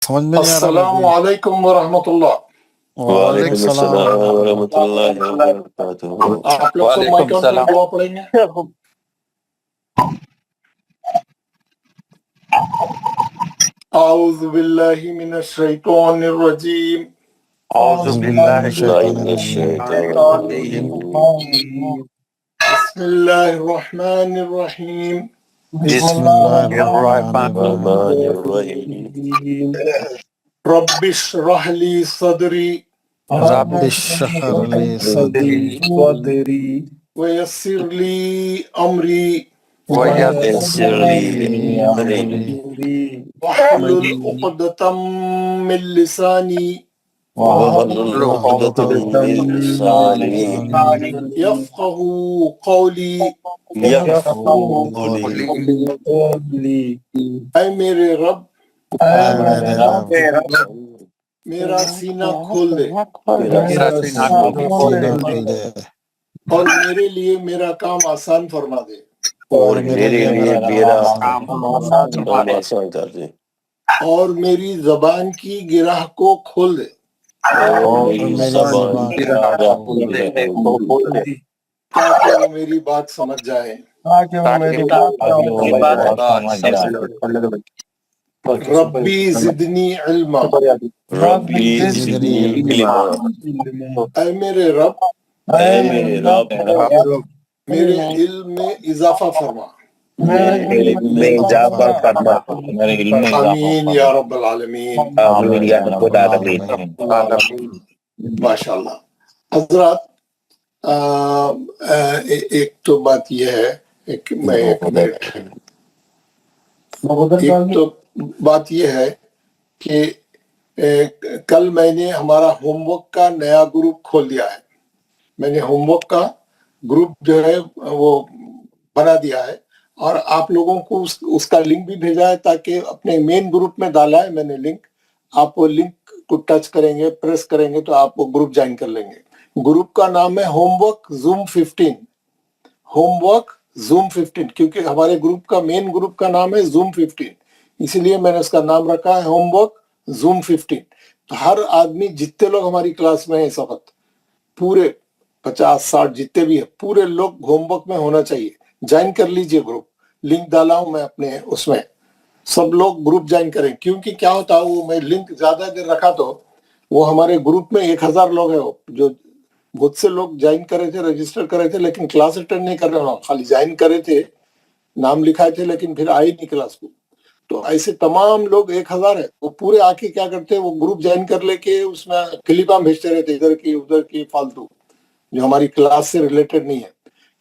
سمجھ میں نہیں آ رہا السلام علیکم ورحمۃ اللہ۔ وعلیکم السلام ورحمۃ اللہ وبرکاتہ۔ آپ لوگ سب مائک آن پر دعا پڑھیں گے۔ اعوذ باللہ من الشیطان الرجیم، اعوذ باللہ من الشیطان الرجیم بسم اللہ الرحمن الرحیم۔ بسم اللہ الرحمن الرحیم۔ رب اشرح لی صدری رب اشرح لی صدری ویسر لی امری ویسر لی امری واحلل عقدۃ من لسانی واحلل عقدۃ من لسانی یفقہوا قولی۔ یفقہوا قولی۔ اے میرے رب، اے میرے رب میرا سینہ کھول دے سینہ کھول دے اور میرے لیے میرا کام آسان فرما دے اور میرے لیے میرا کام آسان کر دے اور میری زبان کی گرہ کو کھول دے اور میری زبان کی راہ کھول دے تاکہ وہ میری بات سمجھ جائے۔ ربی زدنی علما، ربی زدنی علما۔ اے میرے رب، اے میرے رب میرے علم میں اضافہ فرما۔ میرے علم میں اضافہ فرما۔ آمین یا رب العالمین۔ آمین یا رب العالمین۔ ماشاء اللہ حضرات، ایک تو بات یہ ہے، ایک تو بات یہ ہے کہ کل میں نے ہمارا ہوم ورک کا نیا گروپ کھول دیا ہے۔ میں نے ہوم ورک کا گروپ جو ہے وہ بنا دیا ہے اور آپ لوگوں کو اس کا لنک بھی بھیجا ہے تاکہ اپنے مین گروپ میں ڈالا ہے میں نے لنک۔ آپ وہ لنک کو ٹچ کریں گے، پریس کریں گے تو آپ وہ گروپ جوائن کر لیں گے۔ گروپ کا نام ہے home work zoom 15، home work zoom 15، کیونکہ ہمارے گروپ کا مین گروپ کا نام ہے زوم 15، اسی لیے میں نے اس کا نام رکھا ہے ہوم ورک زوم 15۔ تو ہر آدمی، جتنے لوگ ہماری کلاس میں ہیں اس وقت، پورے 50-60 جتنے بھی ہیں، پورے لوگ ہوم ورک میں ہونا چاہیے۔ جوائن کر لیجئے گروپ، لنک ڈالا ہوں میں اپنے اس میں، سب لوگ گروپ جوائن کریں۔ کیونکہ کیا ہوتا ہے، وہ میں لنک زیادہ دیر رکھا تو وہ ہمارے گروپ میں 1000 لوگ ہیں، جو بہت سے لوگ جوائن کرے تھے، رجسٹر کرے تھے، لیکن کلاس اٹینڈ نہیں کر رہے ہوں، خالی جوائن کرے تھے، نام لکھائے تھے، لیکن پھر آئے نہیں کلاس کو۔ تو ایسے تمام لوگ 1000 ہے، وہ پورے آ کے کیا کرتے ہیں، وہ گروپ جوائن کر لے کے اس میں کلپاں بھیجتے رہتے ادھر کی ادھر کی فالتو، جو ہماری کلاس سے ریلیٹڈ نہیں ہے۔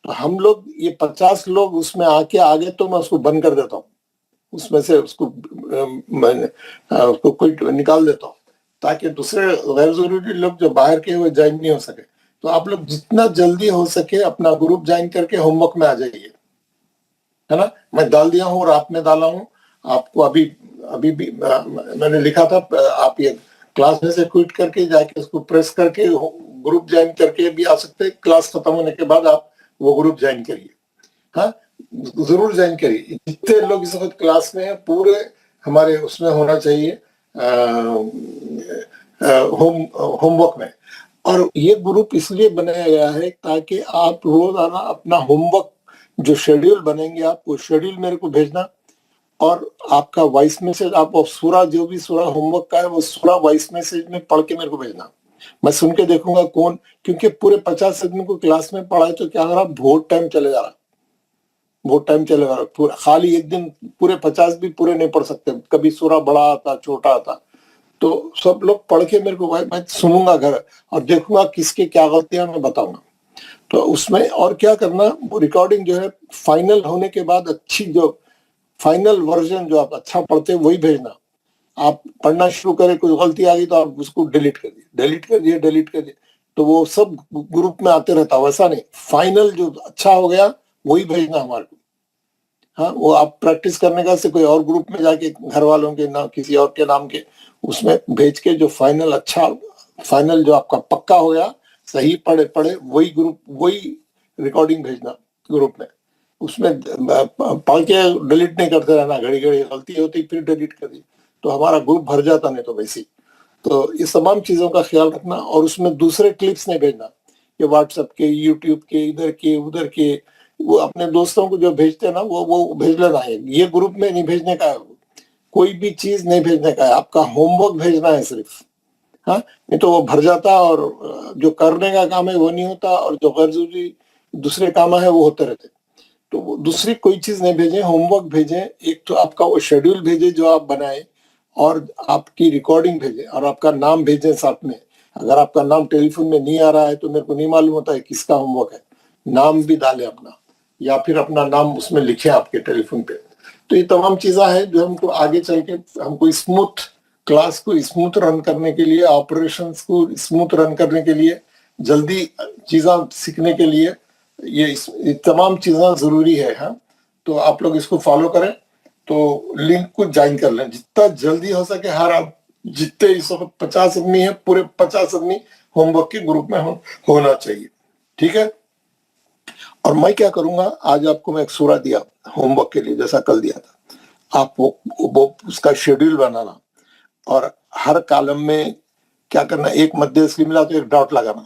تو ہم لوگ یہ 50 لوگ اس میں آ کے آگے تو میں اس کو بند کر دیتا ہوں، اس میں سے اس کو کوئی نکال دیتا ہوں تاکہ دوسرے غیر ضروری لوگ جو باہر کے ہوئے جوائن نہیں ہو سکے۔ تو آپ لوگ جتنا جلدی ہو سکے اپنا گروپ جوائن کر کے ہوم ورک میں آ جائیے، ہے نا۔ میں ڈال دیا ہوں اور آپ میں ڈالا ہوں آپ کو، ابھی بھی میں نے لکھا تھا، آپ یہ کلاس میں سے کوئٹ کر کے جا کے اس کو پریس کر کے گروپ جوائن کر کے بھی آ سکتے ہیں۔ کلاس ختم ہونے کے بعد آپ وہ گروپ جوائن کریے، ہاں ضرور جوائن کریے۔ جتنے لوگ اس وقت کلاس میں ہیں پورے ہمارے اس میں ہونا چاہیے ہوم ورک میں۔ اور یہ گروپ اس لیے بنایا گیا ہے تاکہ آپ روزانہ اپنا ہوم ورک جو شیڈیول بنیں گے، آپ وہ شیڈیول میرے کو بھیجنا، اور آپ کا وائس میسج، آپ سورہ جو بھی سورہ ہوم ورک کا ہے وہ سورہ وائس میسج میں پڑھ کے میرے کو بھیجنا۔ میں سن کے دیکھوں گا کون، کیونکہ پورے 50 آدمی کو کلاس میں پڑھائے تو کیا ہو رہا، بہت ٹائم چلے جا رہا، بہت ٹائم چلے گا پورا، خالی ایک دن پورے 50 بھی پورے نہیں پڑھ سکتے، کبھی سورہ بڑا آتا چھوٹا آتا۔ تو سب لوگ پڑھ کے میرے کو، میں سنوں گا گھر اور دیکھوں گا کس کے کیا غلطیاں، میں بتاؤں گا۔ تو اس میں اور کیا کرنا، وہ ریکارڈنگ جو ہے فائنل ہونے کے بعد اچھی، جو فائنل ورژن جو آپ اچھا پڑھتے وہی بھیجنا۔ آپ پڑھنا شروع کرے، کوئی غلطی آ گئی تو آپ اس کو ڈیلیٹ کر دیے، تو وہ سب گروپ میں آتے رہتا، ویسا نہیں، فائنل جو اچھا ہو گیا وہی بھیجنا ہمارے کو۔ ہاں، وہ آپ پریکٹس کرنے کا سے کوئی اور گروپ میں جا کے گھر والوں کے نام، کسی اور کے نام کے اس میں بھیج کے، جو فائنل اچھا، فائنل جو آپ کا پکا ہو گیا، صحیح پڑھے وہی گروپ، وہی ریکارڈنگ بھیجنا گروپ میں۔ اس میں پڑھ کے ڈیلیٹ نہیں کرتے رہنا، گھڑی غلطی ہوتی پھر ڈیلیٹ کر دی۔ تو ہمارا گروپ بھر جاتا، نہیں تو ویسے ہی۔ تو اس تمام چیزوں کا خیال رکھنا، اور اس میں دوسرے کلپس نہیں بھیجنا، یہ واٹس ایپ کے، یوٹیوب کے، ادھر کے ادھر کے، وہ اپنے دوستوں کو جو بھیجتے ہیں نا وہ بھیج لینا ہے، یہ گروپ میں نہیں بھیجنے کا ہے، کوئی بھی چیز نہیں بھیجنے کا ہے، آپ کا ہوم ورک بھیجنا ہے صرف، ہاں، نہیں تو وہ بھر جاتا، اور جو کرنے کا کام ہے وہ نہیں ہوتا، اور جو غیر ضروری دوسرے کام ہے وہ ہوتے رہتے۔ تو وہ دوسری کوئی چیز نہیں بھیجیں، ہوم ورک بھیجیں، ایک تو آپ کا وہ شیڈیول بھیجیں جو آپ بنائیں، اور آپ کی ریکارڈنگ بھیجیں، اور آپ کا نام بھیجیں ساتھ میں۔ اگر آپ کا نام ٹیلی فون میں نہیں آ رہا ہے تو میرے کو نہیں معلوم ہوتا ہے کس کا ہوم ورک ہے، نام بھی ڈالیں اپنا، یا پھر اپنا نام اس میں لکھیں آپ کے ٹیلی فون پہ۔ تو یہ تمام چیزیں ہیں جو ہم کو آگے چل کے ہم کو اسموتھ کلاس کو اسموتھ رن کرنے کے لیے، آپریشنز کو اسموتھ رن کرنے کے لیے، جلدی چیزاں سیکھنے کے لیے، یہ تمام چیزیں ضروری ہے، ہاں۔ تو آپ لوگ اس کو فالو کریں، تو لنک کو جوائن کر لیں جتنا جلدی ہو سکے۔ ہر آپ جتنے اس وقت 50 آدمی ہیں، پورے 50 آدمی ہوم ورک کے گروپ میں ہونا چاہیے، ٹھیک ہے۔ اور میں کیا کروں گا، آج آپ کو میں ایک سورہ دیا ہوم ورک کے لیے، جیسا کل دیا تھا، آپ وہ اس کا شیڈیول بنانا، اور ہر کالم میں کیا کرنا، ایک مدھیہ اصلی ملا تو ایک ڈاٹ لگانا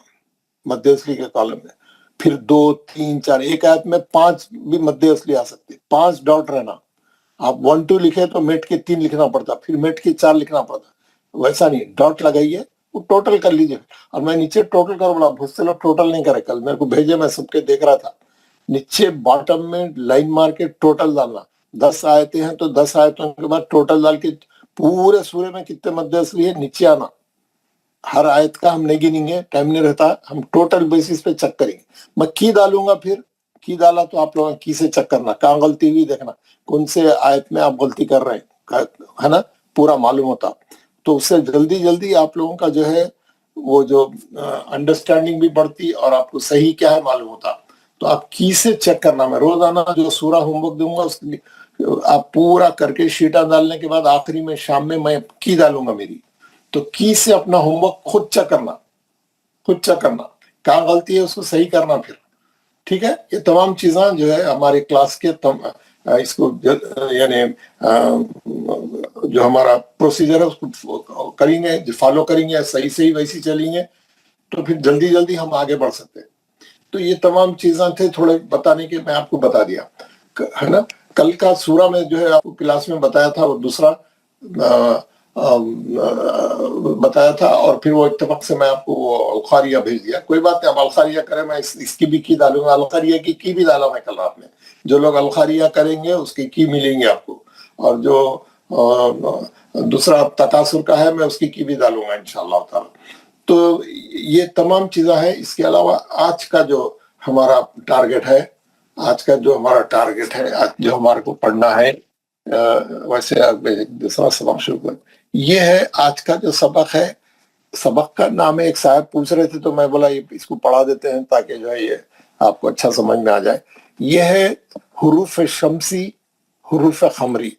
مدھیہ اصلی کے کالم میں، پھر 2 3 4، ایک آیت میں 5 بھی مدھیہ اصلی آ سکتے، 5 ڈاٹ رہنا۔ آپ 1 2 لکھے تو میٹ کے 3 لکھنا پڑتا، پھر میٹ کے 4 لکھنا پڑتا، ویسا نہیں، ڈاٹ لگائیے، وہ ٹوٹل کر لیجیے۔ اور میں نیچے ٹوٹل کروں بولا، بہت سے لوگ ٹوٹل نہیں کرے، کل میرے کو بھیجے، میں سب کے دیکھ رہا تھا، نیچے باٹم میں لائن مار کے ٹوٹل ڈالنا، 10 آیتیں ہیں تو 10 آیتوں کے بعد ٹوٹل ڈال کے پورے سورے میں کتنے مدھیہ اصلی ہے نیچے آنا۔ ہر آیت کا ہم نہیں گنیں گے، ٹائم نہیں رہتا، ہم ٹوٹل بیسس پہ چیک کریں گے۔ میں کی ڈالوں گا، پھر کی ڈالا تو آپ لوگوں کی سے چیک کرنا، کہاں غلطی ہوئی دیکھنا، کون سے آیت میں آپ غلطی کر رہے ہیں، ہے نا، پورا معلوم ہوتا۔ تو اس سے جلدی جلدی آپ لوگوں کا جو ہے وہ جو انڈرسٹینڈنگ بھی بڑھتی، اور آپ کو صحیح کیا ہے معلوم ہوتا۔ تو آپ کی سے چیک کرنا، میں روزانہ جو سورہ ہوم ورک دوں گا اس کی آپ پورا کر کے شیٹاں ڈالنے کے بعد آخری میں شام میں کی ڈالوں گا میری، تو کی سے اپنا ہوم ورک خود چیک کرنا، کہاں غلطی ہے اس کو صحیح کرنا پھر، ٹھیک ہے۔ یہ تمام چیزیں جو ہے ہمارے کلاس کے اس کو یعنی جو ہمارا پروسیجر ہے اس کو کریں گے، فالو کریں گے، صحیح ویسی چلیں گے، تو پھر جلدی جلدی ہم آگے بڑھ سکتے ہیں۔ تو یہ تمام چیزیں تھے تھوڑے بتانے کے، میں آپ کو بتا دیا، ہے نا۔ کل کا سورہ میں جو ہے آپ کو کلاس میں بتایا تھا، وہ دوسرا بتایا تھا، اور پھر وہ اتفاق سے میں آپ کو وہ الخاریہ بھیج دیا۔ کوئی بات نہیں، اب الخاریہ کریں، میں اس کی بھی کی ڈالوں گا، الخاریہ کی بھی ڈالا میں کل رات میں۔ جو لوگ الخاریہ کریں گے اس کی ملیں گے آپ کو، اور جو دوسرا تکاثر کا ہے میں اس کی بھی ڈالوں گا انشاءاللہ تعالی۔ تو یہ تمام چیزیں ہیں۔ اس کے علاوہ آج کا جو ہمارا ٹارگٹ ہے، آج جو ہمارے کو پڑھنا ہے، ویسے دوسرا سبق شروع کر، یہ ہے آج کا جو سبق ہے۔ سبق کا نام ہے، ایک صاحب پوچھ رہے تھے تو میں بولا اس کو پڑھا دیتے ہیں تاکہ جو ہے یہ آپ کو اچھا سمجھ میں آ جائے۔ یہ ہے حروف شمسی، حروف قمری۔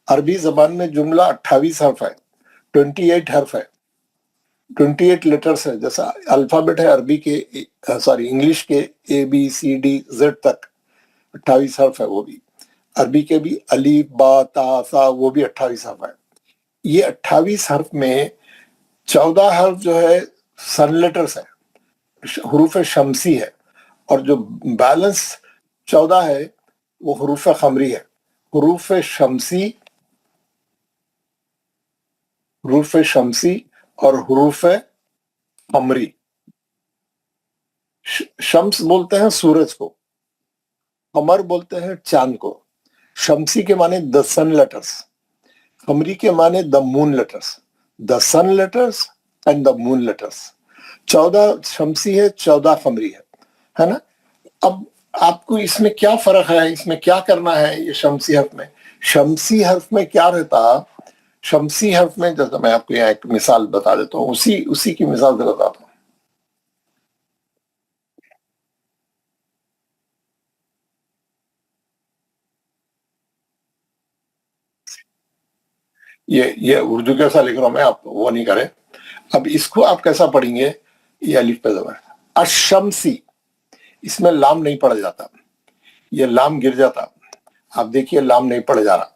عربی زبان میں جملہ 28 حرف ہے، 28 حرف ہے، 28 لیٹرز ہے۔ جیسا الفابیٹ ہے عربی کے، انگلش کے ABCD Z تک 28 حرف ہے، وہ بھی عربی کے بھی الف با تا سا، وہ بھی 28 حرف ہے۔ یہ 28 حرف میں 14 حرف جو ہے سن لیٹرز ہے، حروف شمسی ہے، اور جو بیلنس 14 ہے وہ حروف قمری ہے۔ حروف شمسی اور حروف قمری۔ شمس بولتے ہیں سورج کو، قمر بولتے ہیں چاند کو۔ شمسی کے معنی the sun letters، قمری کے معنی the moon letters، the sun letters and the moon letters۔ 14 شمسی ہے، 14 قمری ہے نا۔ اب آپ کو اس میں کیا فرق ہے، اس میں کیا کرنا ہے؟ یہ شمسی حرف میں کیا رہتا؟ شمسی حرف میں، جیسا میں آپ کو یہاں ایک مثال بتا دیتا ہوں، اسی کی مثال بتاتا ہوں۔ یہ اردو کیسا لکھ رہا ہوں میں، آپ وہ نہیں کریں۔ اب اس کو آپ کیسا پڑھیں گے؟ یہ الف پہ زبر، الشمسی، اس میں لام نہیں پڑا جاتا، یہ لام گر جاتا۔ آپ دیکھیے لام نہیں پڑا جا رہا۔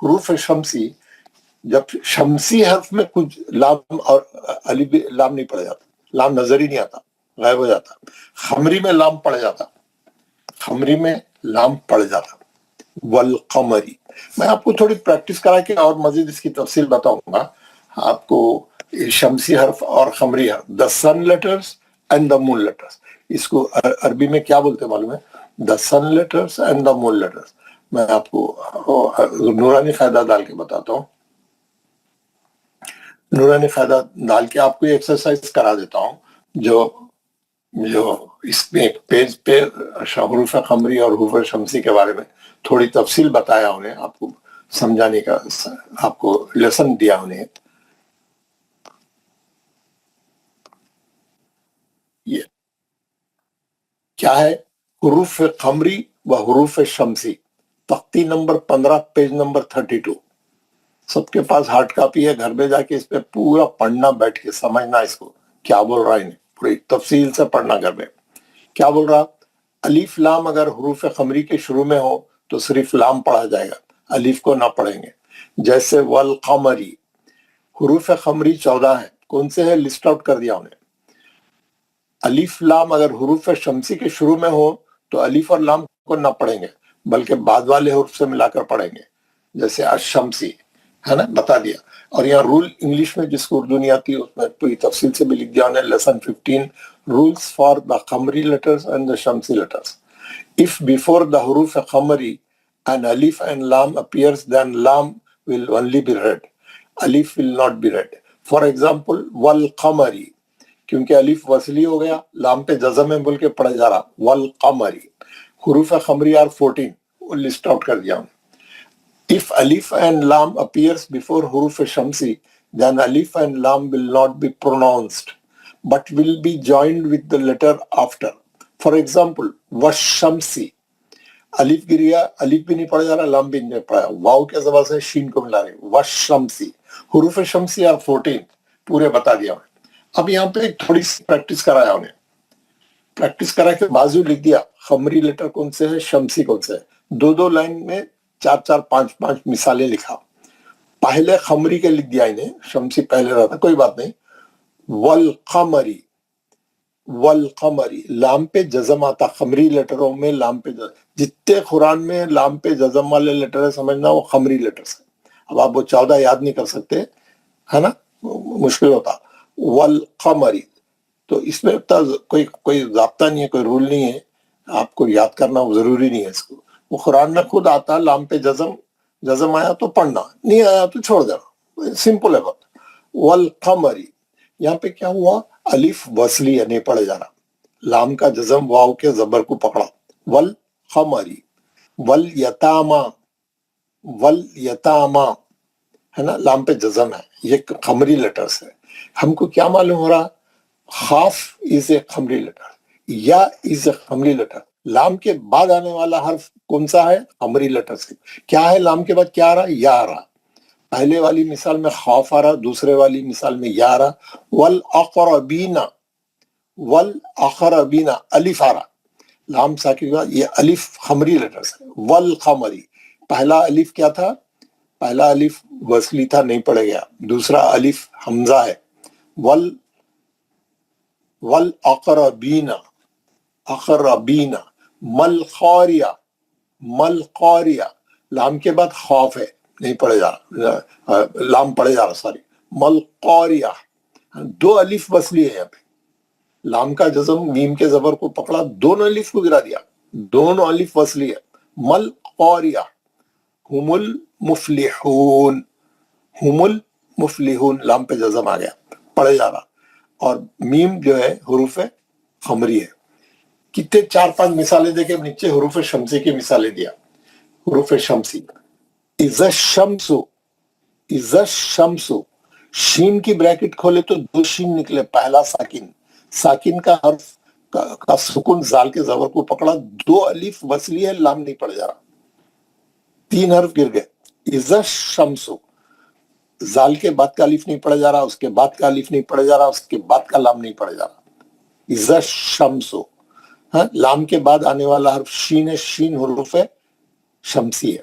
حروف شمسی، جب شمسی حرف میں کچھ لام اور الف لام نہیں پڑ جاتا، لام نظر ہی نہیں آتا، غائب ہو جاتا. خمری میں لام پڑ جاتا، خمری میں لام پڑ جاتا. والقمری، میں آپ کو تھوڑی پریکٹس کرا کے اور مزید اس کی تفصیل بتاؤں گا آپ کو. شمسی حرف اور خمری حرف، the sun letters and the moon letters, اس کو عربی میں کیا بولتے معلوم ہے؟ The sun letters and the moon letters. میں آپ کو نورانی قاعدہ ڈال کے بتاتا ہوں. نورانی قاعدہ ڈال کے آپ کو یہ ایکسرسائز کرا دیتا ہوں جو اس میں ایک پیج پہ حروف قمری اور حروف شمسی کے بارے میں تھوڑی تفصیل بتایا انہیں، آپ کو سمجھانے کا، آپ کو لیسن دیا انہیں. یہ کیا ہے؟ حروف قمری و حروف شمسی، تختی نمبر 15 پیج نمبر 32. سب کے پاس ہارڈ کاپی ہے، گھر میں جا کے اس پہ پورا پڑھنا، بیٹھ کے سمجھنا اس کو کیا بول رہا ہے، انہیں پوری تفصیل سے پڑھنا گھر میں. کیا بول رہا؟ الف لام اگر حروف قمری کے شروع میں ہو تو صرف لام پڑھا جائے گا، الف کو نہ پڑھیں گے. جیسے والقمری، حروف قمری 14 ہے، کون سے ہے لسٹ آؤٹ کر دیا انہیں. الف لام اگر حروف شمسی کے شروع میں ہو تو الف اور لام کو نہ پڑھیں گے، بلکہ بعد والے حروف سے ملا کر پڑھیں گے، جیسے الشمسی ہے نا، بتا دیا. اور یہاں رول انگلش میں جس کو اردو نہیں آتی اس میں پوری تفصیل سے بھی لکھ دیا انہیں، لیسن 15 رولز فار دا قمری لیٹرز اینڈ دا شمسی لیٹرز. If before the حروف قمری an alif and lam appears, then lam will only be read. Alif will not be read. For example, والقمری، کیونکہ الف وصلی ہو گیا، لام پہ جزم میں بول کے پڑھا جا رہا، والقمری. حروف قمری are 14، وہ لسٹ آؤٹ کر دیا. If alif and lam appears before حروف شمسی, then alif and lam will not be pronounced, but will be joined with the letter after. For example, والشمسی، الف گر گیا، الف بھی نہیں پڑھا جا رہا، لام بھی نہیں پڑھا، واو کے زبان سے شین کو ملا رہے، والشمسی. حروف شمسی are 14، پورے بتا دیا. اب یہاں پہ تھوڑی سی پریکٹس کرایا انہیں، پریکٹس کرا کے بازو لکھ دیا قمری لیٹر کون سے ہے، شمسی کون سے ہے. دو لائن میں 4 5 مثالیں لکھا. پہلے قمری کے لکھ دیا انہیں، شمسی پہلے رہتا، کوئی بات نہیں. والقمری، والقمری، لام پہ جزم آتا قمری لیٹروں میں، لام پہ جزم. جتنے قرآن میں لام پہ جزم والے لیٹر ہے سمجھنا وہ قمری لیٹرز ہیں. اب آپ وہ 14 یاد نہیں کر سکتے ہے نا، مشکل ہوتا. والقمری، تو اس میں کوئی ضابطہ نہیں ہے، کوئی رول نہیں ہے، آپ کو یاد کرنا ضروری نہیں ہے اس کو. وہ قرآن میں خود آتا، لام پہ جزم آیا تو پڑھنا، نہیں آیا تو چھوڑ دینا، سمپل ہے بات. والقمری، یہاں پہ کیا ہوا، الف وصلی ہے، نہیں پڑھے جا رہا، لام کا جزم واو کے زبر کو پکڑا. والقمری. والیتاما، والیتاما ہے نا، لام پہ جزم ہے، یہ قمری لیٹرز ہے. ہم کو کیا معلوم ہو رہا، خاف از اے قمری لیٹر، یا از اے قمری لیٹر. لام کے بعد آنے والا حرف کون سا ہے، قمری لیٹر سے. کیا ہے لام کے بعد کیا آ رہا، یا آ رہا. پہلے والی مثال میں خوف آ رہا، دوسرے والی مثال میں یا آ رہا. والاقربین، والاقربین، الف آ رہا، لام ساکن کے بعد، یہ الف قمری لیٹرز ہے. والقمری، پہلا الف کیا تھا، پہلا الف وصلی تھا، نہیں پڑھے گیا. دوسرا الف حمزہ ہے. والاقربین، اقربین. ملقاریہ، ملقاریہ، لام کے بعد خوف ہے، نہیں پڑھے جا رہا، لام پڑھے جا رہا، سوری. ملقاریہ، 2 الف وصلی ہے یہاں پہ، لام کا جزم میم کے زبر کو پکڑا، دونوں الف کو گرا دیا، دونوں الف وصلی ہے. ملقاریہ. ہم المفلحون، ہم المفلحون، لام پہ جزم آ گیا، پڑھے جا رہا. اور میم جو ہے حروف قمری ہے. کتنے 4 5 مثالیں دے کے نیچے حروف شمسی کی مثالیں دیا. حروف شمسی، اذا الشمس، اذا الشمس، شین کی بریکٹ کھولے تو 2 شین نکلے، پہلا ساکن، ساکن کا حرف کا سکون زال کے زبر کو پکڑا، 2 الف وصلی ہے، لام نہیں پڑ جا رہا، 3 حرف گر گئے. اذا الشمس، زال کے بعد کا الف نہیں پڑھا جا رہا، اس کے بعد کا الف نہیں پڑھا جا رہا، اس کے بعد کا لام نہیں پڑھا جا رہا. اذا الشمس، لام کے بعد آنے والا حرف شین ہے، شین حروف شمسی ہے.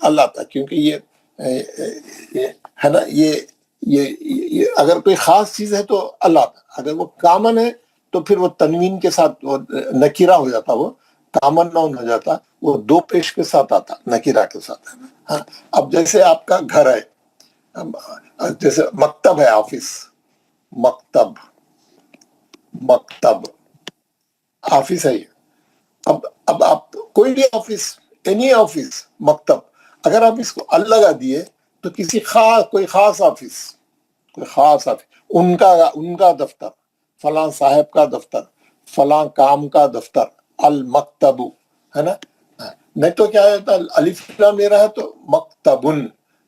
اللہ تھا، کیونکہ یہ ہے نا، یہ اگر کوئی خاص چیز ہے تو اللہ تھا، اگر وہ کامن ہے تو پھر وہ تنوین کے ساتھ وہ نکیرہ ہو جاتا، وہ کامن ناؤن ہو جاتا، وہ دو پیش کے ساتھ آتا نکیرہ کے ساتھ. ہاں، اب جیسے آپ کا گھر ہے، جیسے مکتب ہے، آفس، مکتب، مکتب آفس ہے یہ. اب آپ کوئی بھی آفس، اینی آفس، مکتب، اگر آپ اس کو ال لگا دیے تو کسی کوئی خاص آفس، ان کا دفتر، فلاں صاحب کا دفتر، فلاں کام کا دفتر، المکتب، ہے نا. نہیں تو کیا رہتا، الف لام لے رہا ہے تو مکتبن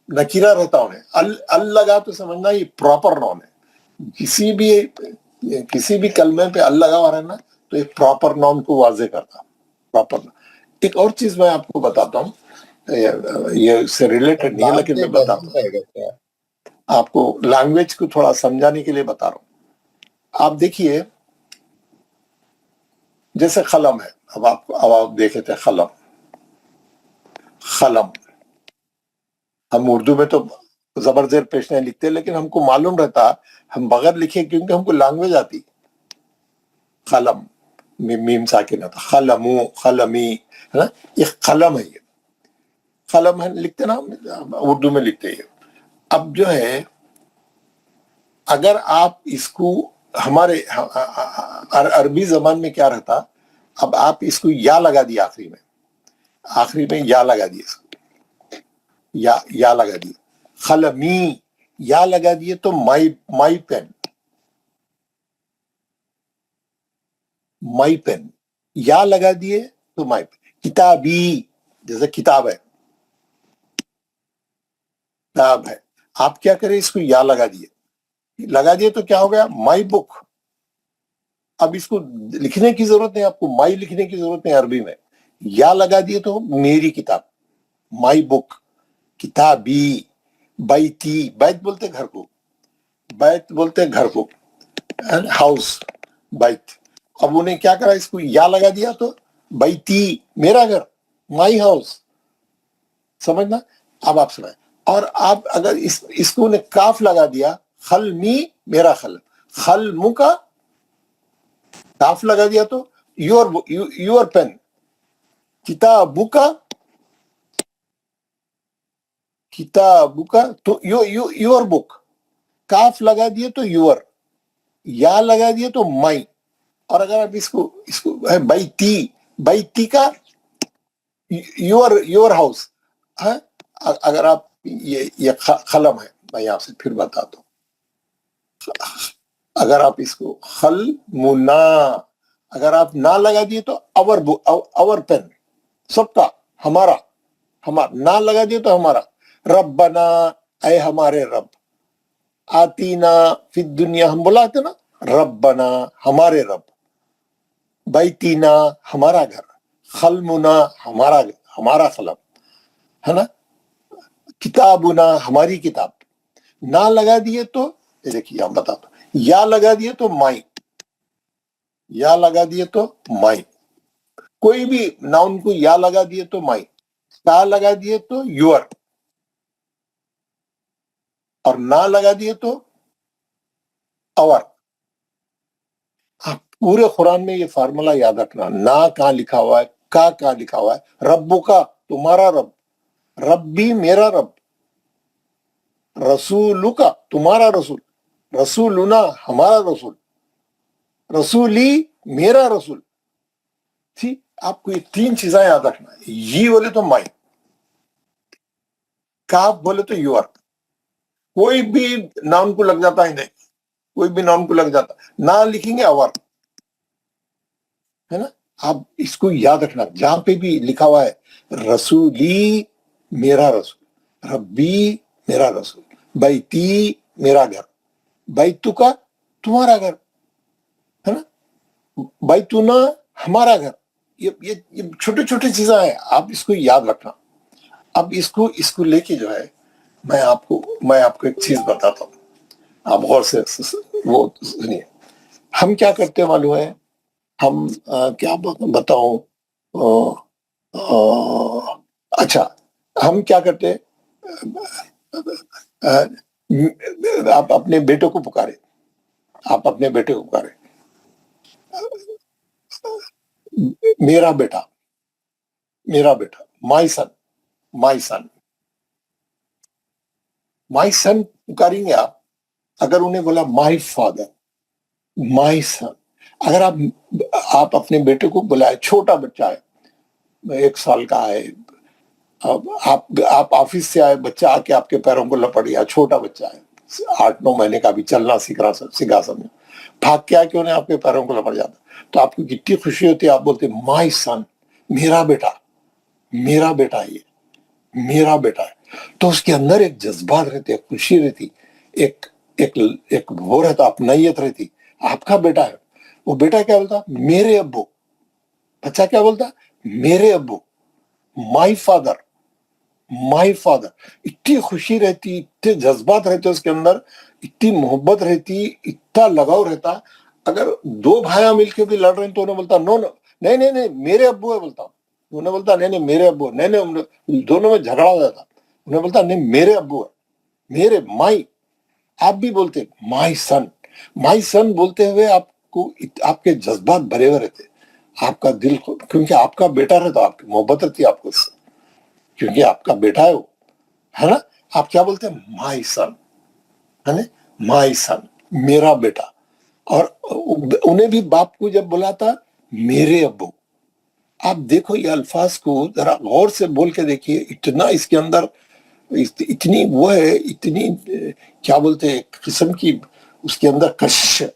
نکیرہ رہتا انہیں، ال لگا تو سمجھنا یہ پراپر نون ہے. کسی بھی کلمے پہ ال لگا ہوا رہنا تو ایک پراپر نام کو واضح کرتا، پراپر. ایک اور چیز میں آپ کو بتاتا ہوں، یہ اس سے ریلیٹڈ نہیں ہے لیکن میں بتاتا ہوں آپ کو، لینگویج کو تھوڑا سمجھانے کے لیے بتا رہا ہوں. آپ دیکھیے جیسے قلم ہے، اب آپ دیکھے تھے قلم، ہم اردو میں تو زبر زیر پیش نہیں لکھتے، لیکن ہم کو معلوم رہتا ہم بغیر لکھے کیونکہ ہم کو لینگویج آتی. قلم، میم ساکن ہوتا، قلمو، قلمی، ہے نا، یہ قلم ہے، یہ قلم ہے، لکھتے نا ہم اردو میں لکھتے ہیں. اب جو ہے اگر آپ اس کو ہمارے عربی زبان میں کیا رہتا، اب آپ اس کو یا لگا دیا، آخری میں یا لگا دیا، یا لگا دیے، قلمی، یا لگا دیے تو مائی پین، یا لگا دیے تو مائی پین. کتابی، جیسے کتاب ہے، آپ کیا کریں، اس کو یا لگا دیے تو کیا ہو گیا، مائی بک. اب اس کو لکھنے کی ضرورت نہیں، آپ کو مائی لکھنے کی ضرورت نہیں عربی میں، یا لگا دیے تو میری کتاب، مائی بک. کتابی، بیتی، بیت بولتے گھر کو، ہاؤس، بیت. اب انہیں کیا کرا، اس کو یا لگا دیا تو بیتی، میرا گھر، مائی ہاؤس. سمجھنا. اب آپ سمجھ. اور آپ اگر اس کو انہیں کاف لگا دیا، خلمی، میرا قلم، خلمو کا کاف لگا دیا تو یور پین، کتابو کا تو یور بک. کاف لگا دیے تو یور، یا لگا دیے تو مائی. اور اگر آپ اس کو بیتی کا یور ہاؤس. اگر آپ یہ قلم ہے، میں یہاں سے پھر بتاتا ہوں. اگر آپ اس کو قلمنا، اگر آپ نہ لگا دیے تو اور پین، سب کا، ہمارا نہ لگا دیے تو ہمارا. ربنا، اے ہمارے رب. آتینا فی الدنیا، ہم بلاتے نا ربنا، ہمارے رب. بیتینا، ہمارا گھر. قلمنا، ہمارا قلم، ہے نا. کتابنا، ہماری کتاب. نہ لگا دیے تو دیکھیے ہم بتاتا ہوں، یا لگا دیے تو مائی، کوئی بھی ناؤن کو یا لگا دیے تو مائی، تا لگا دیے تو یور، اور نہ لگا دیے تو اور. پورے قرآن میں یہ فارمولا یاد رکھنا، نہ کہاں لکھا ہوا ہے، کہاں لکھا ہوا ہے. ربو کا، تمہارا رب. ربی، میرا رب. رسولو کا، تمہارا رسول. رسولنا، ہمارا رسول. رسولی، میرا رسول. ٹھیک. آپ کو یہ تین چیزیں یاد رکھنا، یہ بولے تو مائی، کاف بولے تو یور. کوئی بھی نام کو لگ جاتا ہے، نہیں، کوئی بھی نام کو لگ جاتا، نہ لکھیں گے اور، ہے نا. آپ اس کو یاد رکھنا، جہاں پہ بھی لکھا ہوا ہے رسولی، میرا رسول. ربی، میرا رسول. بیتی، میرا گھر. بیتو کا، تمہارا گھر، ہے نا. بیتونا، ہمارا گھر. یہ چھوٹی چھوٹی چیزیں ہیں، آپ اس کو یاد رکھنا. اب اس کو لے کے جو ہے، میں آپ کو ایک چیز بتاتا ہوں، آپ غور سے وہ سنیے. ہم کیا کرتے معلوم ہے، ہم کیا بتاؤں، اچھا، ہم کیا کرتے ہیں؟ آپ اپنے بیٹے کو پکارے، آپ اپنے بیٹے کو پکارے، میرا بیٹا، میرا بیٹا، مائی سن، مائی سن، مائی سن پکاریں گے آپ. اگر انہیں بولا مائی فادر، مائی سن، اگر آپ اپنے بیٹے کو بلائے، چھوٹا بچہ ہے، 1 سال کا ہے، اب آپ آفس سے آئے، بچہ آ کے آپ کے پیروں کو لپٹ گیا، چھوٹا بچہ ہے، 8-9 مہینے کا بھی، چلنا سکھا سمجھو، بھاگ کے آ کے انہیں آپ کے پیروں کو لپٹ جاتا، تو آپ کو کتنی خوشی ہوتی ہے. آپ بولتے مائی سن، میرا بیٹا، میرا بیٹا، یہ میرا بیٹا ہے. تو اس کے اندر ایک جذبات رہتے، ایک خوشی رہتی، ایک ایک ایک وہ رہتا، اپنائیت رہتی. آپ کا بیٹا ہے، وہ بیٹا کیا بولتا؟ میرے ابو. بچہ کیا بولتا؟ میرے ابو، مائی فادر، مائی فادر. اتنی خوشی رہتی، اتنے جذبات رہتے اس کے اندر، اتنی محبت رہتی، اتنا لگاؤ رہتا. اگر 2 بھائیاں مل کے بھی لڑ رہے ہیں تو انہیں بولتا نو نو، نہیں نہیں نہیں میرے ابو ہے، بولتا. انہیں بولتا نہیں نہیں میرے ابو، نہیں نہیں، دونوں میں جھگڑا ہو جاتا. انہیں بولتا نہیں میرے ابو ہے، میرے مائی. آپ بھی بولتے مائی سن، مائی سن بولتے ہوئے آپ کو آپ کے جذبات بھرے ہوئے رہتے، آپ کا دل، کیونکہ آپ کا بیٹا رہتا، آپ کی محبت رہتی آپ کو اس سے، کیونکہ آپ کا بیٹا ہے وہ، ہے نا. آپ کیا بولتے ہیں؟ مائی سن، ہے نا، مائی سن، میرا بیٹا. اور انہیں بھی باپ کو جب بلاتا میرے ابو. آپ دیکھو یہ الفاظ کو ذرا غور سے بول کے دیکھیے، اتنا اس کے اندر اتنی وہ ہے، اتنی کیا بولتے ہیں، ایک قسم کی اس کے اندر کشش ہے.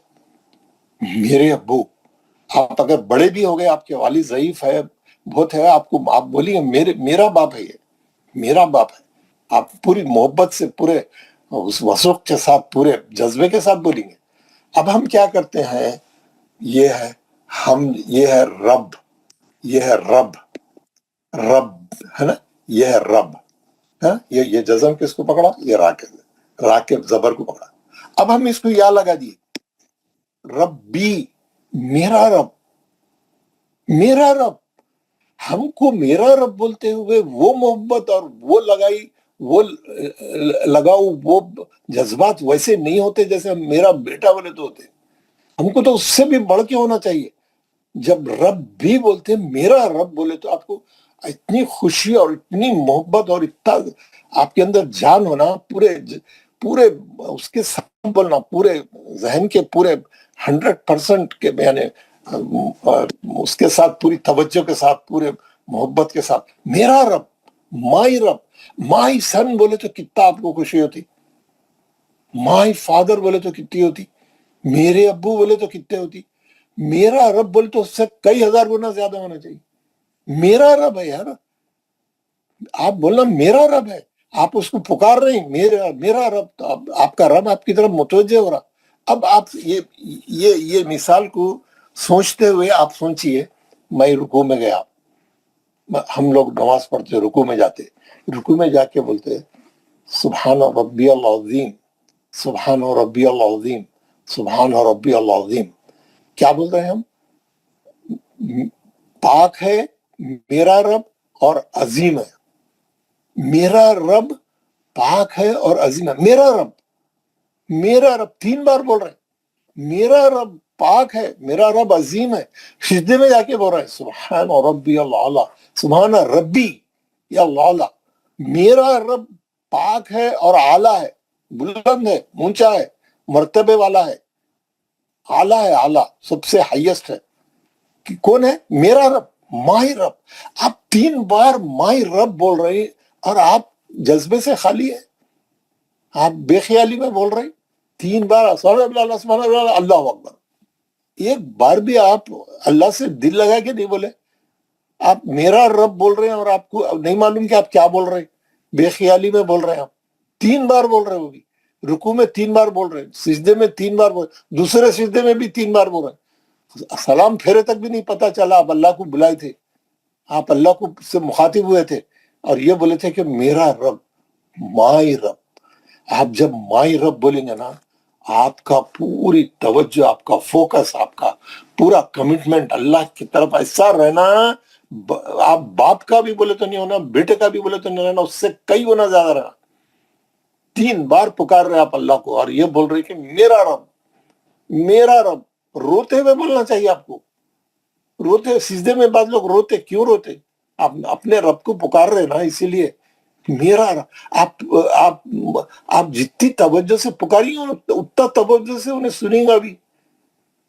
میرے ابو. آپ اگر بڑے بھی ہو گئے، آپ کے والد ضعیف ہے، بہت ہے، آپ کو آپ بولیے میرا باپ ہے، یہ میرا باپ ہے. آپ پوری محبت سے، پورے اس وثوق کے ساتھ، پورے جذبے کے ساتھ بولیں گے. اب ہم کیا کرتے ہیں؟ یہ ہے رب، یہ ہے رب، رب ہے نا، یہ ہے رب. یہ جزم کس کو پکڑا؟ یہ راکب زبر کو پکڑا. اب ہم اس کو یا لگا دیے، ربی، میرا رب، میرا رب. ہم کو میرا رب بولتے ہوئے وہ محبت اور وہ لگاؤ، وہ جذبات ویسے نہیں ہوتے جیسے ہم میرا بیٹا بولے تو ہوتے. ہم کو تو اس سے بھی بڑھ کے ہونا چاہیے. جب رب بھی بولتے، میرا رب بولے، تو آپ کو اتنی خوشی اور اتنی محبت اور اتنا آپ کے اندر جان ہونا، پورے اس کے ساتھ بولنا، پورے ذہن کے پورے 100% کے، یعنی اس کے ساتھ پوری توجہ کے ساتھ، پورے محبت کے ساتھ، میرا رب، مائی رب. مائی سن بولے تو کتنا آپ کو خوشی ہوتی، مائی فادر بولے تو کتنی ہوتی، میرے ابو بولے تو کتنے ہوتی، میرا رب بولے تو اس سے کئی ہزار گنا زیادہ ہونا چاہیے. میرا رب ہے یار، آپ بولنا میرا رب ہے، آپ اس کو پکار رہے ہیں میرا رب، تو آپ کا رب آپ کی طرف متوجہ ہو رہا. اب آپ یہ مثال کو سوچتے ہوئے آپ سوچئے، میں رکوع میں گیا، ہم لوگ نماز پڑھتے، رکوع میں جاتے، رکوع میں جا کے بولتے سبحان ربی العظیم، سبحان ربی العظیم، سبحان ربی العظیم. کیا بول رہے ہیں ہم؟ پاک ہے میرا رب اور عظیم ہے. میرا رب پاک ہے اور عظیم ہے. میرا رب، میرا رب 3 بار بول رہے ہیں، میرا رب پاک ہے، میرا رب عظیم ہے. سجدے میں جا کے بول رہے ہیں سبحان ربی العلی، سبحان ربی یا العلی. میرا رب پاک ہے اور اعلیٰ ہے، بلند ہے، اونچا ہے، مرتبے والا ہے، اعلیٰ ہے، اعلیٰ سب سے ہائیسٹ ہے. کون ہے؟ میرا رب، مائی رب. آپ 3 بار مائی رب بول رہے ہیں، اور آپ جذبے سے خالی ہے، آپ بے خیالی میں بول رہے ہیں. 3 بار اللہ اکبر. ایک بار بھی آپ اللہ سے دل لگا کے نہیں بولے. آپ میرا رب بول رہے ہیں اور آپ کو نہیں معلوم کہ آپ کیا بول رہے ہیں، بے خیالی میں بول رہے ہیں. آپ 3 بار بول رہے ہیں، وہ بھی رکوع میں 3 بار بول رہے ہیں، سجدے میں 3 بار بول رہے ہیں، دوسرے سجدے میں بھی 3 بار بول رہے ہیں. سلام پھیرے تک بھی نہیں پتا چلا آپ اللہ کو بلائے تھے، آپ اللہ کو سے مخاطب ہوئے تھے، اور یہ بولے تھے کہ میرا رب، مائی رب. آپ جب مائی رب بولیں گے نا، آپ کا پوری توجہ، آپ کا فوکس، آپ کا پورا کمٹمنٹ اللہ کی طرف ایسا رہنا، آپ باپ کا بھی بولے تو نہیں ہونا, بیٹے کا بھی بولے تو نہیں ہونا, اس سے کئی گنا زیادہ رہا. 3 بار پکار رہے آپ اللہ کو اور یہ بول رہے کہ میرا رب, میرا رب. روتے ہوئے بولنا چاہیے آپ کو. روتے سجدے میں بعض لوگ روتے, کیوں روتے؟ آپ اپنے رب کو پکار رہے نا, اسی لیے میرا رب. آپ جتنی توجہ سے پکاری اتنا توجہ سے انہیں سنیں گا بھی,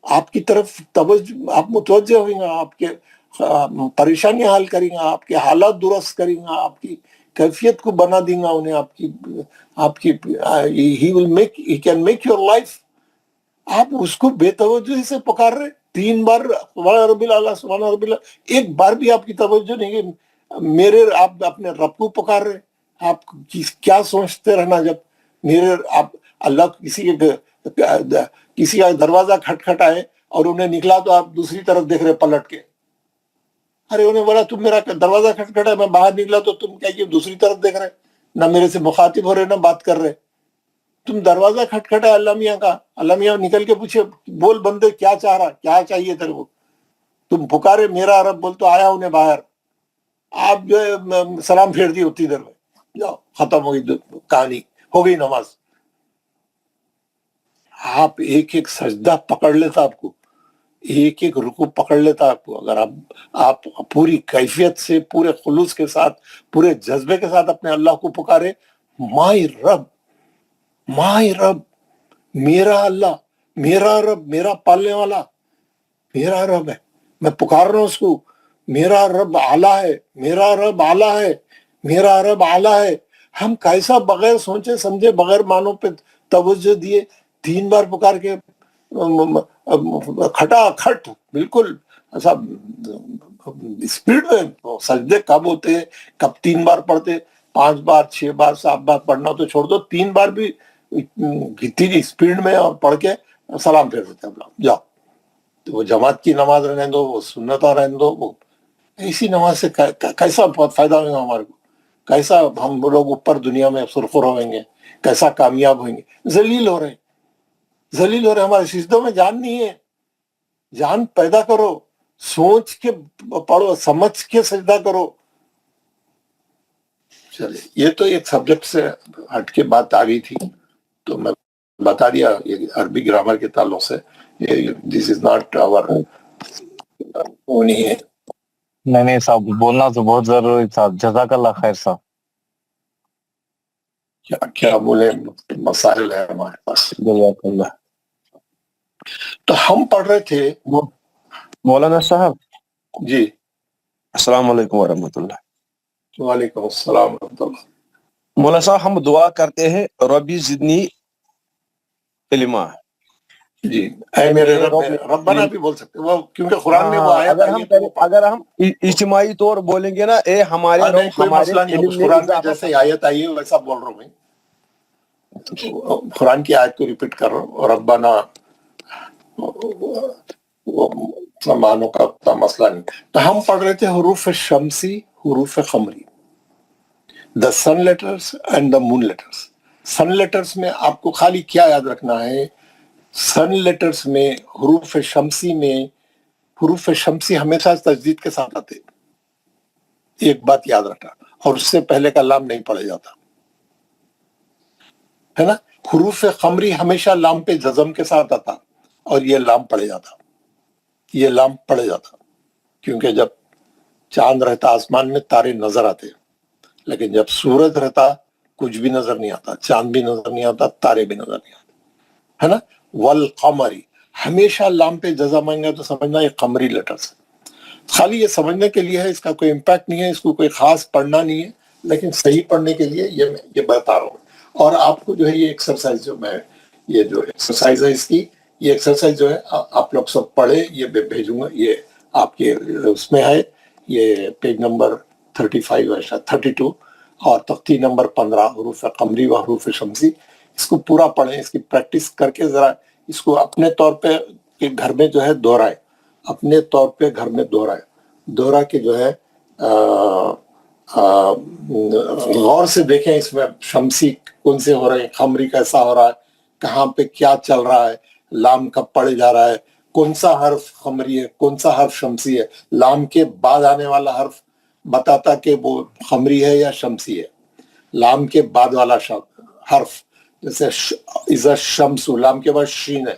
آپ کی طرف توجہ, آپ متوجہ ہوئیں گا, آپ کے پریشانیاں حل کریں گا, آپ کے حالات درست کریں گا, آپ کی کیفیت کو بنا دیں گا انہیں, آپ کی he can make your life. آپ اس کو بے توجہی سے پکار رہے 3 بار سبحان ربی اللہ سبحان ربی اللہ, ایک بار بھی آپ کی توجہ نہیں ہے میرے, آپ اپنے رب کو پکار رہے. آپ کیا سوچتے رہنا جب میرے آپ اللہ کسی کا دروازہ کھٹکھٹائے اور انہیں نکلا تو آپ دوسری طرف دیکھ رہے پلٹ کے. ارے انہیں بولا تم میرا دروازہ کھٹکھٹا, میں باہر نکلا تو تم کیا کہ دوسری طرف دیکھ رہے, نہ میرے سے مخاطب ہو رہے نہ بات کر رہے. تم دروازہ کھٹکھٹا اللہ میاں کا, اللہ میاں نکل کے پوچھے بول بندے کیا چاہ رہا, کیا چاہیے تیرے کو؟ تم پکارے میرا رب بول تو آیا انہیں باہر. آپ جو ہے سلام پھیر دی اتنی دیر میں, جاؤ ختم ہو گئی کہانی, ہو گئی نماز. آپ ایک ایک سجدہ پکڑ لیتا آپ کو, ایک ایک رکوع پکڑ لیتا آپ کو, اگر آپ پوری کیفیت سے, پورے خلوص کے ساتھ, پورے جذبے کے ساتھ اپنے اللہ کو پکارے. مائی رب, مائی رب, میرا اللہ, میرا رب, میرا پالنے والا میرا رب ہے, میں پکار رہا ہوں اس کو. میرا رب اعلیٰ ہے, میرا رب اعلیٰ ہے, میرا رب اعلیٰ ہے. ہم کیسا بغیر سوچے سمجھے, بغیر معنوں پہ توجہ دیے 3 بار پکار کے کھٹا کھٹ بالکل ایسا اسپیڈ میں سجدے کب ہوتے ہیں, کب 3 بار پڑھتے, 5 بار 6 بار 7 بار پڑھنا تو چھوڑ دو, 3 بار بھی کتنی اسپیڈ میں اور پڑھ کے سلام پھیر دیتے ہم لوگ. جاؤ, تو وہ جماعت کی نماز رہنے دو, وہ سنتہ رہنے دو, وہ ایسی نماز سے کیسا فائدہ ہوگا ہمارے کو, کیسا ہم لوگ اوپر دنیا میں سرخر ہوئیں گے, کیسا کامیاب ہوئیں گے. ذلیل ہو رہے, ذلیل ہو رہے, ہمارے سجدوں میں جان نہیں ہے. جان پیدا کرو, سوچ کے پڑھو, سمجھ کے سجدہ کرو. چلے, یہ تو ایک سبجیکٹ سے ہٹ کے بات آ گئی تھی تو میں بتا دیا یہ عربی گرامر کے تعلق سے. دس از ناٹ آور وہ نہیں ہے. نہیں صاحب, بولنا تو بہت ضروری تھا. جزاک اللہ خیر صاحب. کیا بولے, مسائل ہے ہمارے پاس. جزاک اللہ. تو ہم پڑھ رہے تھے مولانا صاحب جی. السلام علیکم ورحمۃ اللہ. وعلیکم السلام ورحمۃ اللہ. مولانا صاحب ہم دعا کرتے ہیں ربی زدنی علما. جی, اے میرے رب, ربنا بھی بول سکتے وہ, کیونکہ قرآن میں وہ آیت آئی ہے. اگر ہم اجتماعی طور بولیں گے نا, اے ہمارے رب کوئی ہمارے مسئلہ نہیں, علم میں قرآن میں اضافہ. جیسے آیت آئی ہے ویسا بول رہا ہوں میں, قرآن کی آیت کو ریپیٹ کر رہا ہوں. ربنا مانو کا اتنا مسئلہ نہیں. تو ہم پڑھ رہے تھے حروف شمسی, حروف قمری, the sun letters and the moon letters. Sun letters میں آپ کو خالی کیا یاد رکھنا ہے, سن لیٹرز میں حروف شمسی میں, حروف شمسی ہمیشہ تجدید کے ساتھ آتے, ایک بات یاد رکھنا, اور اس سے پہلے کا لام نہیں پڑھا جاتا ہے نا. حروف قمری ہمیشہ لام پہ جزم کے ساتھ آتا اور یہ لام پڑھے جاتا, یہ لام پڑھے جاتا, کیونکہ جب چاند رہتا آسمان میں تارے نظر آتے, لیکن جب سورج رہتا کچھ بھی نظر نہیں آتا, چاند بھی نظر نہیں آتا, تارے بھی نظر نہیں آتے, ہے نا. والقمری ہمیشہ لام پہ جزم آئیں گے تو سمجھنا یہ قمری لیٹرز ہے. خالی یہ سمجھنے کے لیے ہے, اس کا کوئی امپیکٹ نہیں ہے, اس کو کوئی خاص پڑھنا نہیں ہے, لیکن صحیح پڑھنے کے لیے یہ بتا رہا ہوں. اور آپ کو جو ہے یہ ایکسرسائز جو میں, یہ جو ایکسرسائز ہے اس کی, یہ ایکسرسائز جو ہے آپ لوگ سب پڑھے, یہ میں بھیجوں گا, یہ آپ کے اس میں ہے, یہ پیج نمبر 35 ہے 32, اور تختی نمبر 15 حروف قمری و حروف شمسی. اس کو پورا پڑھیں, اس کی پریکٹس کر کے ذرا اس کو اپنے طور پہ گھر میں جو ہے دہرائے, اپنے طور پہ گھر میں دوہرا کے جو ہے غور سے دیکھیں اس میں شمسی کون سے ہو رہے ہیں, قمری کیسا ہو رہا ہے, کہاں پہ کیا چل رہا ہے, لام کب پڑے جا رہا ہے, کون سا حرف خمری ہے کون سا حرف شمسی ہے. لام کے بعد آنے والا حرف بتاتا کہ وہ خمری ہے یا شمسی ہے. لام کے بعد والا حرف جیسے اذا الشمس، لام کے بعد شین ہے،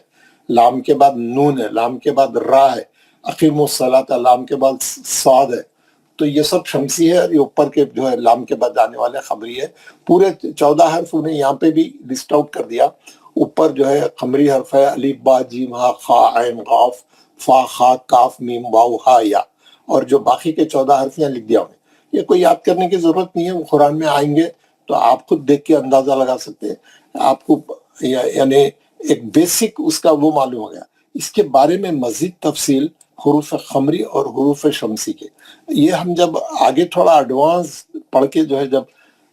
لام کے بعد نون ہے، لام کے بعد را ہے، اقیم الصلاۃ لام کے بعد صاد ہے. تو یہ سب شمسی ہے، اور یہ اوپر کے جو ہے لام کے بعد آنے والے خمری ہے. پورے 14 حرف انہیں یہاں پہ بھی لسٹ آؤٹ کر دیا. اوپر جو ہے خمری حرف ہے الف با جیم ہا خا عین قاف فا خا کاف میم واو ہا یا، اور جو باقی کے 14 حرف یہاں لکھ دیا انہیں. یہ کوئی یاد کرنے کی ضرورت نہیں ہے، وہ قرآن میں آئیں گے تو آپ خود دیکھ کے اندازہ لگا سکتے ہیں. آپ کو یعنی ایک بیسک اس کا وہ معلوم ہو گیا. اس کے بارے میں مزید تفصیل حروف خمری اور حروف شمسی کے، یہ ہم جب آگے تھوڑا ایڈوانس پڑھ کے جو ہے جب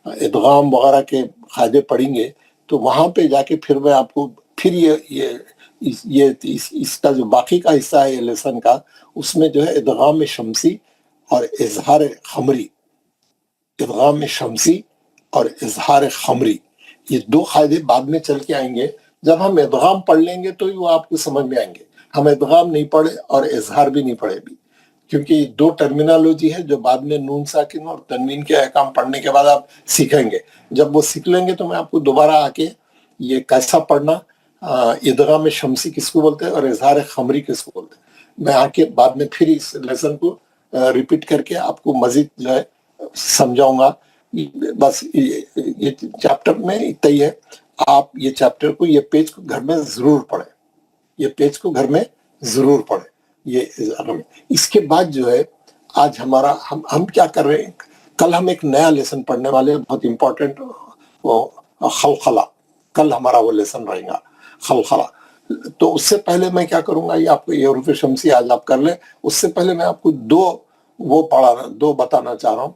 ادغام وغیرہ کے قاعدے پڑھیں گے تو وہاں پہ جا کے پھر میں آپ کو پھر اس کا جو باقی کا حصہ ہے لیسن کا، اس میں جو ہے ادغام شمسی اور اظہار خمری، ادغام شمسی اور اظہار خمری، یہ دو قاعدے بعد میں چل کے آئیں گے. جب ہم ادغام پڑھ لیں گے تو وہ آپ کو سمجھ میں آئیں گے. ہم ادغام نہیں پڑھے اور اظہار بھی نہیں پڑھے بھی، کیونکہ یہ دو ٹرمینالوجی ہے جو بعد میں نون ساکن اور تنوین کے احکام پڑھنے کے بعد آپ سیکھیں گے. جب وہ سیکھ لیں گے تو میں آپ کو دوبارہ آ کے یہ کیسا پڑھنا، ادغام شمسی کس کو بولتے ہیں اور اظہار خمری کس کو بولتے ہیں، میں آ کے بعد میں پھر اس لیسن کو ریپیٹ کر کے آپ کو مزید جو ہے سمجھاؤں گا. بس یہ چیپٹر میں اتنا ہی ہے. آپ یہ چیپٹر کو، یہ پیج کو گھر میں ضرور پڑھیں، یہ پیج کو گھر میں ضرور پڑھیں. اس کے بعد جو ہے آج ہمارا ہم کیا کر رہے ہیں، کل ہم ایک نیا لیسن پڑھنے والے ہیں، بہت امپورٹنٹ، خلخلہ. کل ہمارا وہ لیسن رہے گا خلخلہ. تو اس سے پہلے میں کیا کروں گا، یہ آپ کو یہ حروف شمسی آج آپ کر لیں. اس سے پہلے میں آپ کو دو بتانا چاہ رہا ہوں.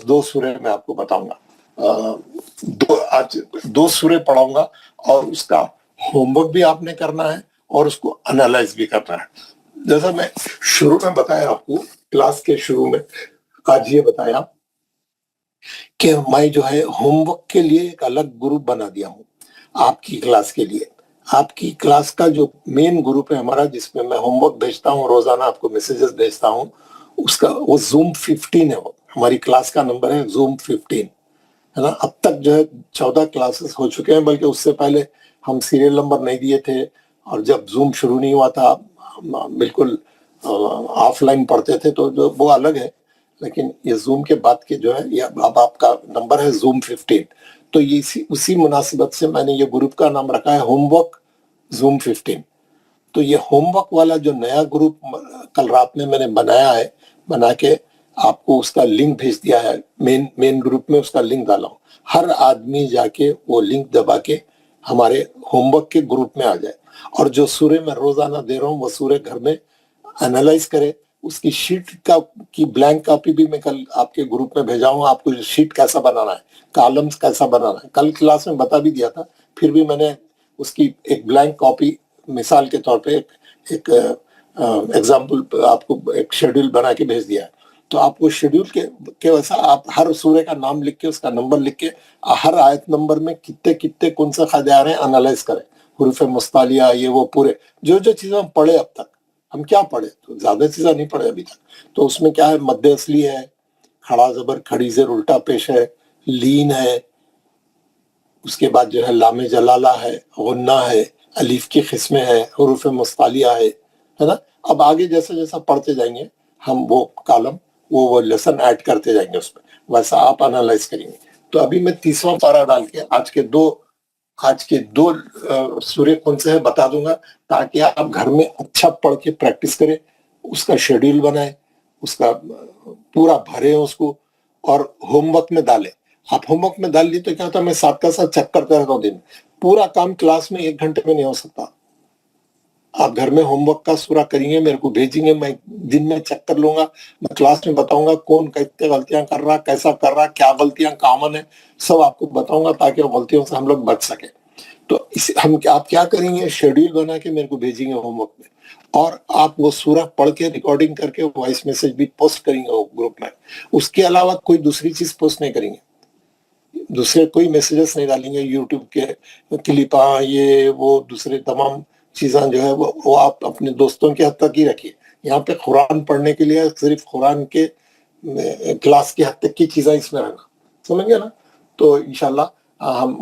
دو سورے میں آپ کو بتاؤں گا. آج دو سورے پڑھاؤں گا، اور اس کا ہوم ورک بھی آپ نے کرنا ہے اور اس کو انالائز بھی کرنا ہے. جیسا میں شروع میں بتایا آپ کو، کلاس کے شروع میں آج یہ بتایا کہ میں جو ہے ہوم ورک کے لیے ایک الگ گروپ بنا دیا ہوں آپ کی کلاس کے لیے. آپ کی کلاس کا جو مین گروپ ہے ہمارا، جس میں میں ہوم ورک بھیجتا ہوں، روزانہ آپ کو میسیجز بھیجتا ہوں، اس کا وہ زوم 15 ہے. وہ ہماری کلاس کا نمبر ہے زوم 15 ہے نا. اب تک جو ہے 14 کلاسز ہو چکے ہیں، بلکہ اس سے پہلے ہم سیریل نمبر نہیں دیے تھے، اور جب زوم شروع نہیں ہوا تھا بالکل آف لائن پڑھتے تھے، تو جو وہ الگ ہے. لیکن یہ زوم کے بعد کے جو ہے یہ اب آپ کا نمبر ہے زوم 15. تو یہ اسی مناسبت سے میں نے یہ گروپ کا نام رکھا ہے ہوم ورک زوم 15. تو یہ ہوم ورک والا جو نیا گروپ کل رات میں نے بنایا ہے، بنا کے آپ کو اس کا لنک بھیج دیا ہے. مین گروپ میں اس کا لنک ڈالا ہوں. ہر آدمی جا کے وہ لنک دبا کے ہمارے ہوم ورک کے گروپ میں آ جائے، اور جو سورے میں روزانہ دے رہا ہوں وہ سورے گھر میں انالائز کرے. اس کی شیٹ کی بلینک کاپی بھی میں کل آپ کے گروپ میں بھیجا ہوں. آپ کو شیٹ کیسا بنانا ہے، کالمز کیسا بنانا ہے، کل کلاس میں بتا بھی دیا تھا، پھر بھی میں نے اس کی ایک بلینک کاپی مثال کے طور پہ ایک ایگزامپل آپ کو ایک شیڈول بنا کے بھیج دیا ہے. تو آپ کو شیڈول کے ویسا آپ ہر سورے کا نام لکھ کے، اس کا نمبر لکھ کے، ہر آیت نمبر میں کتنے کون سے قاعدے آ رہے ہیں انالائز کریں. حروف مستعلیہ، یہ وہ پورے جو چیزیں ہم پڑھے اب تک. ہم کیا پڑھے، تو زیادہ چیزیں نہیں پڑھے ابھی تک. تو اس میں کیا ہے، مد اصلی ہے، کھڑا زبر کھڑی زیر الٹا پیش ہے، لین ہے، اس کے بعد جو ہے لام جلالہ ہے، غنہ ہے، الف کی قسمیں ہے، حروف مستعلیہ ہے نا. اب آگے جیسا جیسا پڑھتے جائیں گے ہم وہ کالم وہ لیسن ایڈ کرتے جائیں گے اس میں، ویسا آپ انالائز کریں گے. تو ابھی میں 30واں پارہ ڈال کے آج کے دو سورے کون سے ہیں بتا دوں گا، تاکہ آپ گھر میں اچھا پڑھ کے پریکٹس کریں، اس کا شیڈول بنائیں، اس کا پورا بھریں اس کو، اور ہوم ورک میں ڈالیں. آپ ہوم ورک میں ڈال لی تو کیا ہوتا ہے، میں ساتھ کا ساتھ چیک کرتا رہتا ہوں. دن پورا کام کلاس میں 1 گھنٹے میں نہیں ہو سکتا. آپ گھر میں ہوم ورک کا سورہ کریں گے، میرے کو بھیجیں گے، میں دن میں چیک کر لوں گا، میں کلاس میں بتاؤں گا کون کتنے غلطیاں کر رہا، کیسا کر رہا، کیا غلطیاں کامن ہیں، سب آپ کو بتاؤں گا تاکہ وہ غلطیوں سے ہم لوگ بچ سکیں. تو آپ کیا کریں گے، شیڈول بنا کے میرے کو بھیجیں گے ہوم ورک میں، اور آپ وہ سورہ پڑھ کے ریکارڈنگ کر کے وائس میسج بھی پوسٹ کریں گے گروپ میں. اس کے علاوہ کوئی دوسری چیز پوسٹ نہیں کریں گے. دوسرے کوئی میسیجز نہیں ڈالیں گے، یوٹیوب کے کلپ یہ وہ دوسرے تمام چیزاں جو ہے وہ آپ اپنے دوستوں کے حد تک ہی رکھیے. یہاں پہ قرآن پڑھنے کے لیے صرف قرآن کے کلاس کی حد تک کی چیزیں اس میں رہنا، سمجھ گئے نا؟ تو انشاءاللہ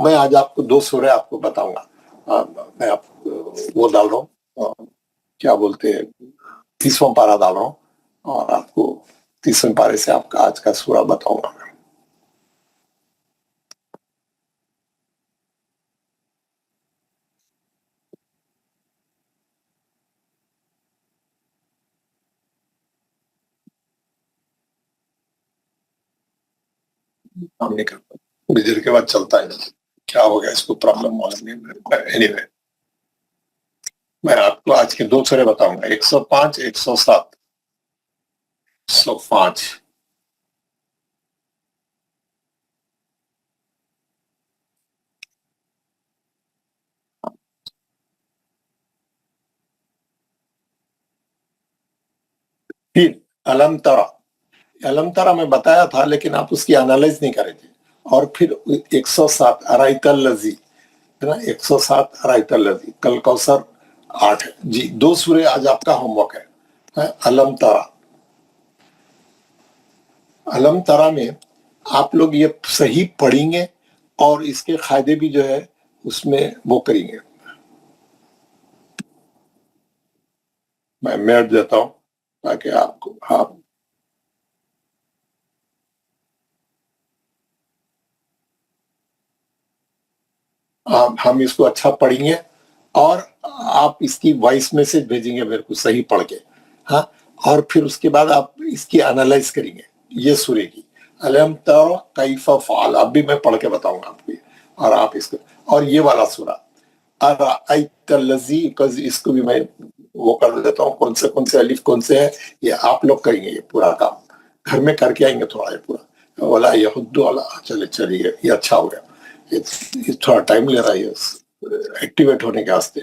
میں آج آپ کو 2 سورے آپ کو بتاؤں گا. میں آپ وہ ڈال رہا ہوں، کیا بولتے ہیں، 30واں پارہ ڈال رہا ہوں، اور آپ کو 30ویں پارے سے آپ کا آج کا سورہ بتاؤں گا. ہم نہیں کرتا، تھوڑی دیر کے بعد چلتا ہے، کیا ہو گیا اس کو پرابلم معلوم نہیں. اینی وے میں آپ کو آج کے 2 سورے بتاؤں گا، 105 107. 105 پھر علم ترا میں بتایا تھا، لیکن آپ اس کی انالائز نہیں کرے تھے. اور پھر 107 ارائیت الذی ہے نا، 107 ارائیت الذی، کل کوثر 8 ہے. جی 2 سورے آج آپ کا ہوم ورک ہے. علم ترا میں آپ لوگ یہ صحیح پڑھیں گے اور اس کے قاعدے بھی جو ہے اس میں وہ کریں گے. میں میٹ دیتا ہوں تاکہ آپ کو ہم اس کو اچھا پڑھیں گے اور آپ اس کی وائس میسج بھیجیں گے میرے کو صحیح پڑھ کے، ہاں. اور پھر اس کے بعد آپ اس کی انالائز کریں گے یہ سورے کی. علم تر کیف فعل، اب بھی میں پڑھ کے بتاؤں گا آپ کو، اور آپ اس کو، اور یہ والا سورہ ارأیت الذی، اس کو بھی میں وہ کر دیتا ہوں، کون سے الف کون سے ہیں یہ آپ لوگ کریں گے. یہ پورا کام گھر میں کر کے آئیں گے تھوڑا، یہ پورا ولا یحض علی، چلیے یہ اچھا ہو گیا. یہ تھوڑا ٹائم لے رہا ہے ایکٹیویٹ ہونے کے واسطے،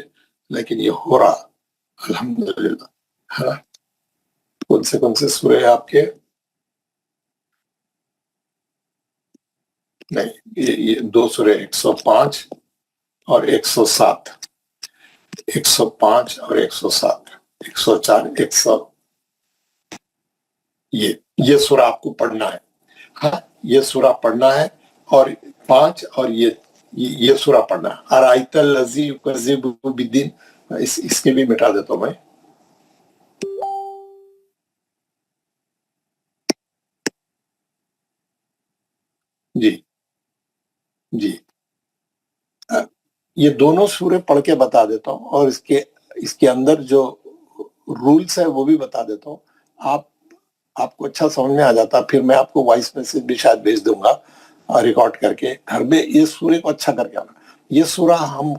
لیکن یہ ہو رہا الحمدللہ. ہاں کون سے سورے ہیں آپ کے؟ نہیں، یہ 2 سورے، 105 اور 107. 105 اور 107، 104 100، یہ سورہ آپ کو پڑھنا ہے. ہاں یہ سورہ پڑھنا ہے، اور 5 اور یہ سورہ پڑھنا ہے. ارائیت الذی یکذب بالدین، اس کے بھی مٹا دیتا ہوں میں. جی یہ دونوں سورے پڑھ کے بتا دیتا ہوں، اور اس کے اندر جو رولز ہے وہ بھی بتا دیتا ہوں. آپ کو اچھا سمجھ میں آ جاتا. پھر میں آپ کو وائس میسج بھی شاید بھیج دوں گا ریکارڈ کر کے. گھر میں یہ سورے کو اچھا کر کے آنا. یہ سورہ ہم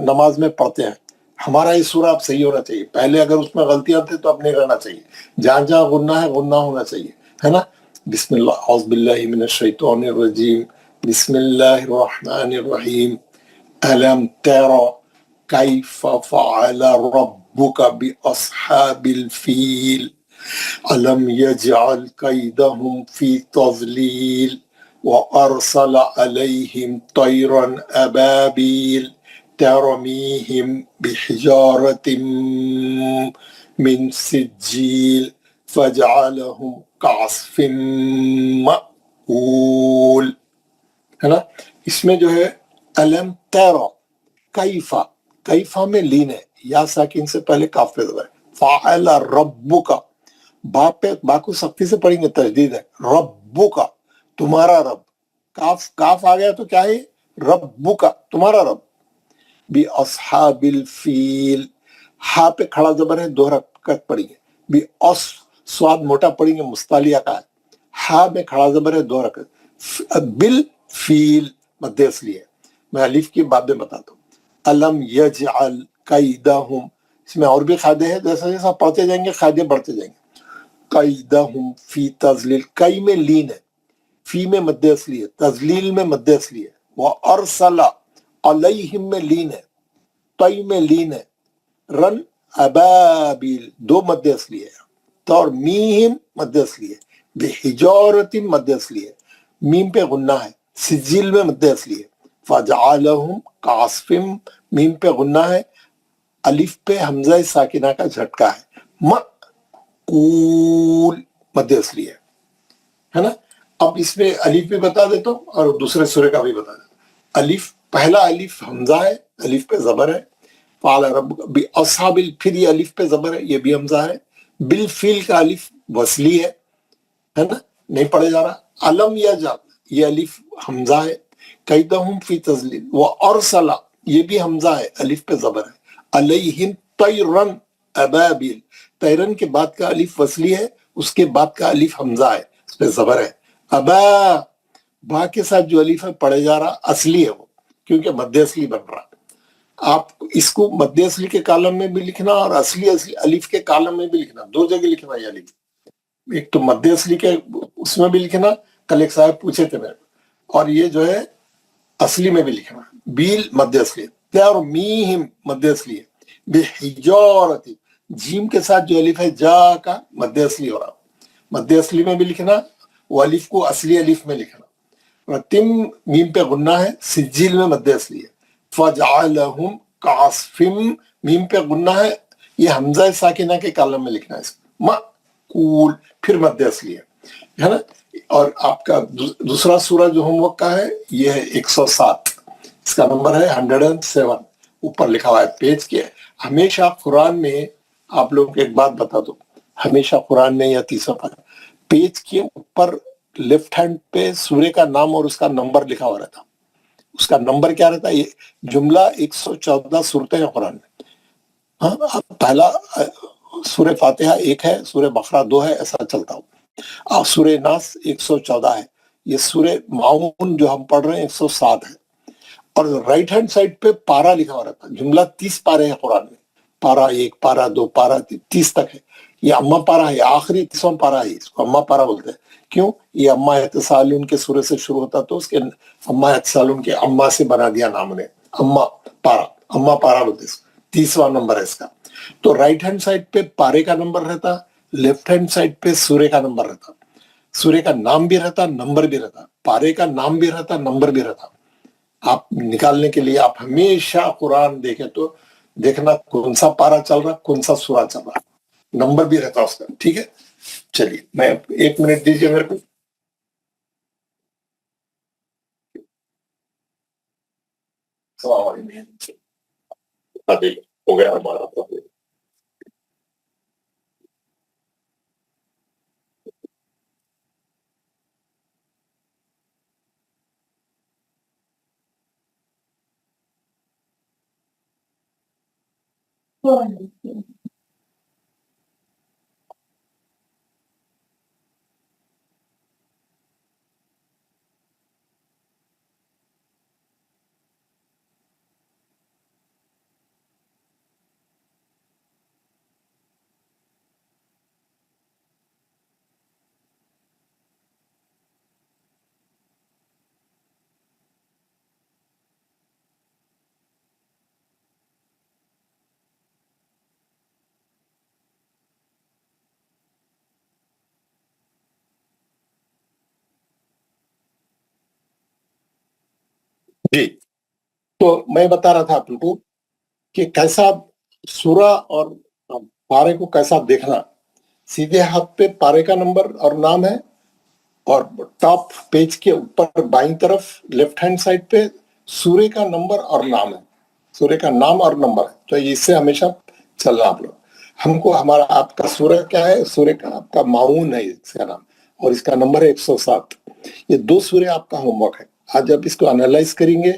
نماز میں پڑھتے ہیں، ہمارا یہ سورہ اب صحیح ہونا چاہیے. پہلے اگر اس میں غلطیاں تھے تو اب نہیں رہنا چاہیے. جہاں جہاں غنہ ہے غنہ ہونا چاہیے، ہے نا. بسم اللہ، اعوذ باللہ من الشیطان الرجیم، بسم اللہ الرحمن الرحیم. ألم تر كيف فعل ربك بأصحاب الفيل ألم يجعل كيدهم في تضليل وأرسل عليهم طيرا أبابيل ترميهم بحجارة من سجيل فجعلهم كعصف مأكول. ہے نا، اس میں جو ہے علم تیرا کیفا، کیفا میں لین ہے، یا ساکن سے پہلے کاف پہ دبا ہے. فعل ربک، با کو سختی سے پڑھیں گے، تجدید ہے. ربک تمہارا رب، کاف آ گیا تو کیا ہے؟ ربک تمہارا رب. بی اصحاب الفیل، ہا پہ کھڑا زبر ہے، 2 رکعت پڑھیں گے. بی اس، سواد موٹا پڑھیں گے، مستعلیہ کا ہے. ہا میں کھڑا زبر ہے، 2 رکعت. بالفیل مد اصلی ہے. میں الف کی بات میں بتاتا ہوں. علم یجعل کیدہم، اس میں اور بھی قاعدے ہیں، جیسا جیسا پڑھتے جائیں گے قاعدے بڑھتے جائیں گے. کیدہم فی تضلیل، کئی میں لین ہے، فی میں مد اصلی ہے، تضلیل میں مد اصلی ہے. وارسل علیہم میں لین ہے، طی میں لین ہے. رن ابابیل 2 مد اصلی ہے. ترمیہم مد اصلی ہے. بحجارت مد اصلی ہے. میم پہ غنہ ہے. سجیل میں مد اصلی ہے. فجعلہم کعصفم، میم پہ غنہ ہے، الف پہ حمزہ ساکنہ کا جھٹکا ہے. مأکول مد اصلی ہے نا. اب اس میں الف بھی بتا دیتا ہوں اور دوسرے سورے کا بھی بتا دیتا ہوں. الف، پہلا الف حمزہ ہے، الف پہ زبر ہے. فعل ربک باصحاب، پھر یہ الف پہ زبر ہے، یہ بھی حمزہ ہے. بالفیل کا الف وصلی ہے نا، نہیں پڑھا جا رہا. علم یجعل، یہ الف حمزہ ہے. کیدہم فی تضلیل. وارسل، یہ بھی حمزہ ہے، الف پہ زبر ہے. علیہم طیرن ابابیل، طیرن کے بعد کا الف وصلی ہے، اس کے بعد کا الف حمزہ ہے، اس پہ زبر ہے. ابا، با کے ساتھ جو الف ہے پڑھے جا رہا، اصلی ہے وہ، کیونکہ مد اصلی بن رہا. آپ اس کو مد اصلی کے کالم میں بھی لکھنا اور اصلی الف کے کالم میں بھی لکھنا، دو جگہ لکھنا یہ الف. ایک تو مد اصلی کے اس میں بھی لکھنا، کل ایک صاحب پوچھے تھے میرے، اور یہ جو ہے اصلی میں بھی لکھنا. بیل مد اصلی ہے، اور میہم مد اصلی ہے. بحجارت، جیم کے ساتھ جو الف ہے جا کا مد اصلی ہو رہا، مد اصلی میں بھی لکھنا، وہ الف کو اصلی الف میں لکھنا. تم، میم پہ غنہ ہے، سجیل میں مد اصلی ہے. فجعلہم کعصفم، میم پہ غنہ ہے، یہ حمزہ ساکنہ کے کالم میں لکھنا ہے. اس کو مأکول، پھر مد اصلی ہے نا. اور آپ کا دوسرا سورہ جو ہوم ورک کا ہے یہ ہے 107، اس کا نمبر ہے 107، اوپر لکھا ہوا ہے پیج کے. ہمیشہ قرآن میں آپ لوگوں کو ایک بات بتا دو، ہمیشہ قرآن میں یا تیسرا پارہ، پیج کے اوپر لیفٹ ہینڈ پہ سورے کا نام اور اس کا نمبر لکھا ہوا رہتا. اس کا نمبر کیا رہتا ہے؟ یہ جملہ 114 صورتیں ہیں قرآن میں. ہاں، پہلا سورہ فاتحہ 1 ہے، سورہ بقرہ 2 ہے، ایسا چلتا ہوں. اور سورہ ناس 114 ہے. یہ سورہ معون جو ہم پڑھ رہے ہیں 107 ہے. اور رائٹ ہینڈ سائڈ پہ پارا لکھا ہوا رہتا ہے. جملہ 30 پارے ہیں قرآن میں، پارا 1، پارا 2، پارا 30 تک ہے. یہ اما پارا ہے، آخری 30واں پارا ہے، اس کو اما پارا بولتے ہیں. کیوں؟ یہ اما یتسالون کے سورے سے شروع ہوتا تو اس کے اما یتسالون کے اما سے بنا دیا نام نے، اما پارا بولتے ہیں. 30واں نمبر ہے اس کا. تو رائٹ ہینڈ سائڈ پہ پارے کا نمبر رہتا، لیفٹ ہینڈ سائڈ پہ سورے کا نمبر رہتا. سورے کا نام بھی رہتا، نمبر بھی رہتا. پارے کا نام بھی رہتا، نمبر بھی رہتا. آپ نکالنے کے لیے آپ ہمیشہ قرآن دیکھیں تو دیکھنا کون سا پارا چل رہا، کون سا سورہ چل رہا، نمبر بھی رہتا اس کا. ٹھیک ہے، چلیے میں 1 منٹ دیجیے میرے کو. السلام علیکم. ہو گیا ہمارا. جی، تو میں بتا رہا تھا آپ کو کہ کیسا سورہ اور پارے کو کیسا دیکھنا. سیدھے ہاتھ پہ پارے کا نمبر اور نام ہے، اور ٹاپ پیج کے اوپر بائیں طرف لیفٹ ہینڈ سائڈ پہ سورے کا نمبر اور نام ہے، سورے کا نام اور نمبر ہے. تو اس سے ہمیشہ چلنا آپ لوگ. ہم کو ہمارا آپ کا سورہ کیا ہے؟ سورے کا آپ کا معون ہے اس کا نام، اور اس کا نمبر ہے 107. یہ 2 سورے آپ کا ہوم ورک ہے. آج آپ اس کو انالائز کریں گے،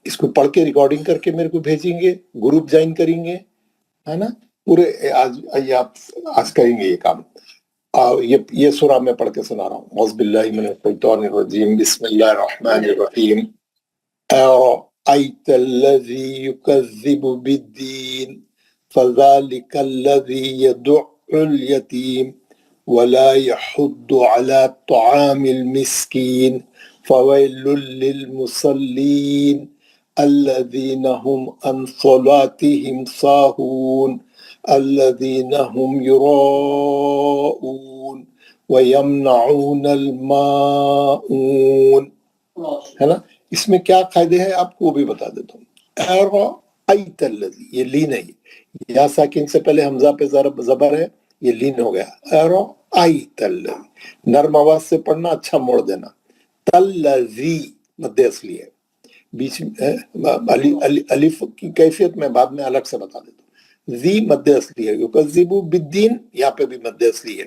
اس کو پڑھ کے ریکارڈنگ کر کے میرے کو بھیجیں گے، گروپ جوائن کریں گے، ہے نا. پورے آج آپ آج کریں گے یہ کام. یہ سورہ میں پڑھ کے سنا رہا ہوں. اعوذ باللہ من الشیطان الرجیم، بسم اللہ الرحمن الرحیم. أَرَأَيْتَ الَّذِي يُكَذِّبُ بِالدِّينِ فَذَلِكَ الَّذِي يَدُعُّ الْيَتِيمَ وَلَا يَحُضُّ عَلَى طَعَامِ الْمِسْكِينِ فَوَيْلٌ لِلْمُصَلِّينَ الَّذِينَ هُمْ عَنْ صَلَاتِهِمْ سَاهُونَ الَّذِينَ هُمْ يُرَاءُونَ وَيَمْنَعُونَ الْمَاعُونَ. ہے نا. اس میں کیا قاعدے ہیں آپ کو وہ بھی بتا دیتا ہوں. ارأیت الذی، یہ لین ہے، یا ساکن سے پہلے حمزہ پہ زبر ہے، یہ لین ہو گیا. ارأیت الذی، نرم آواز سے پڑھنا، اچھا موڑ دینا. تلذی مد اصلی ہے، بیچ الف کی کیفیت میں بعد میں الگ سے بتا دیتا ہوں. ذی مد اصلی ہے. یکذب بالدین، یہاں پہ بھی مد اصلی ہے.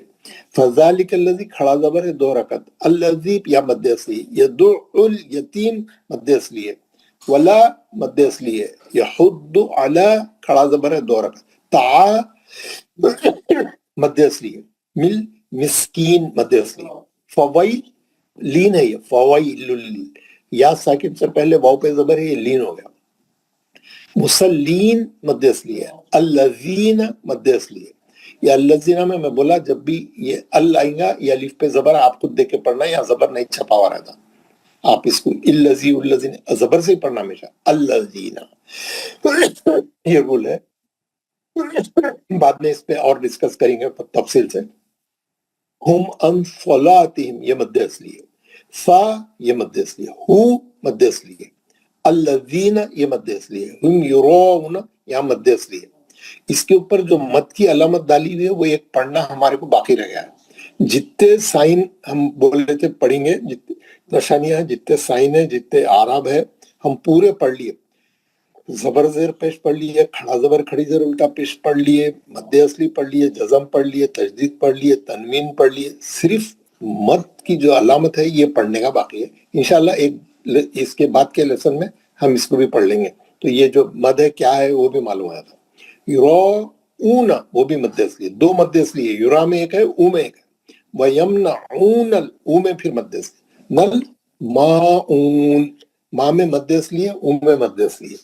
فذالک الذی کھڑا زبر ہے 2 رکعت. الذی یا مد اصلی ہے. یدعو الیتیم مد اصلی ہے. ولا مد اصلی ہے. یحض علی کھڑا زبر ہے 2 رکعت. تع مد اصلی ہے. مل مسکین مد اصلی ہے. فویل لین ہے، یہ فویل، یا ساکن سے پہلے واو پہ زبر ہے، یہ لین ہو گیا. مسلین مد اصلی ہے. الذین مد اصلی ہے. یا الذین میں بولا جب بھی یہ ال آئیں گا یہ الف پہ زبر آپ خود دیکھ کے پڑھنا ہے، یہاں زبر نہیں چھپا ہوا رہتا. آپ اس کو الذی الذین زبر سے ہی پڑھنا ہمیشہ. الذین یہ رول ہے. بعد میں اس پہ اور ڈسکس کریں گے تفصیل سے. ہم ان صلاتہم یہ مد اصلی ہے. فا یہ مد اصلی ہے. ہو مد اصلی ہے. الذین یہ مد اصلی ہے. ہم یرون یہاں مد اصلی ہے. اس کے اوپر جو مد کی علامت ڈالی ہوئی ہے وہ ایک پڑھنا ہمارے کو باقی رہ گیا ہے. جتنے سائن ہم بول رہے تھے پڑھیں گے، جتنے نشانیاں ہیں، جتنے سائن ہیں، جتنے آراب ہے، ہم پورے پڑھ لیے. زبر زیر پیش پڑھ لیے، کھڑا زبر کھڑی زیر الٹا پیش پڑھ لیے، مد اصلی پڑھ لیے، جزم پڑھ لیے، تجدید پڑھ لیے، تنوین پڑھ لیے. صرف مد کی جو علامت ہے یہ پڑھنے کا باقی ہے. انشاءاللہ ایک اس کے بعد کے لیسن میں ہم اس کو بھی پڑھ لیں گے تو یہ جو مد ہے کیا ہے وہ بھی معلوم ہو جاتا. یراؤون وہ بھی مد اصلی ہے. 2 مد اصلی ہے، یرا میں ایک ہے، او میں ایک ہے. وَيَمْنَعُونَ او میں پھر مد اصلی. نل ماؤن، ماں میں مد اصلی ہے، او میں مد اصلی ہے.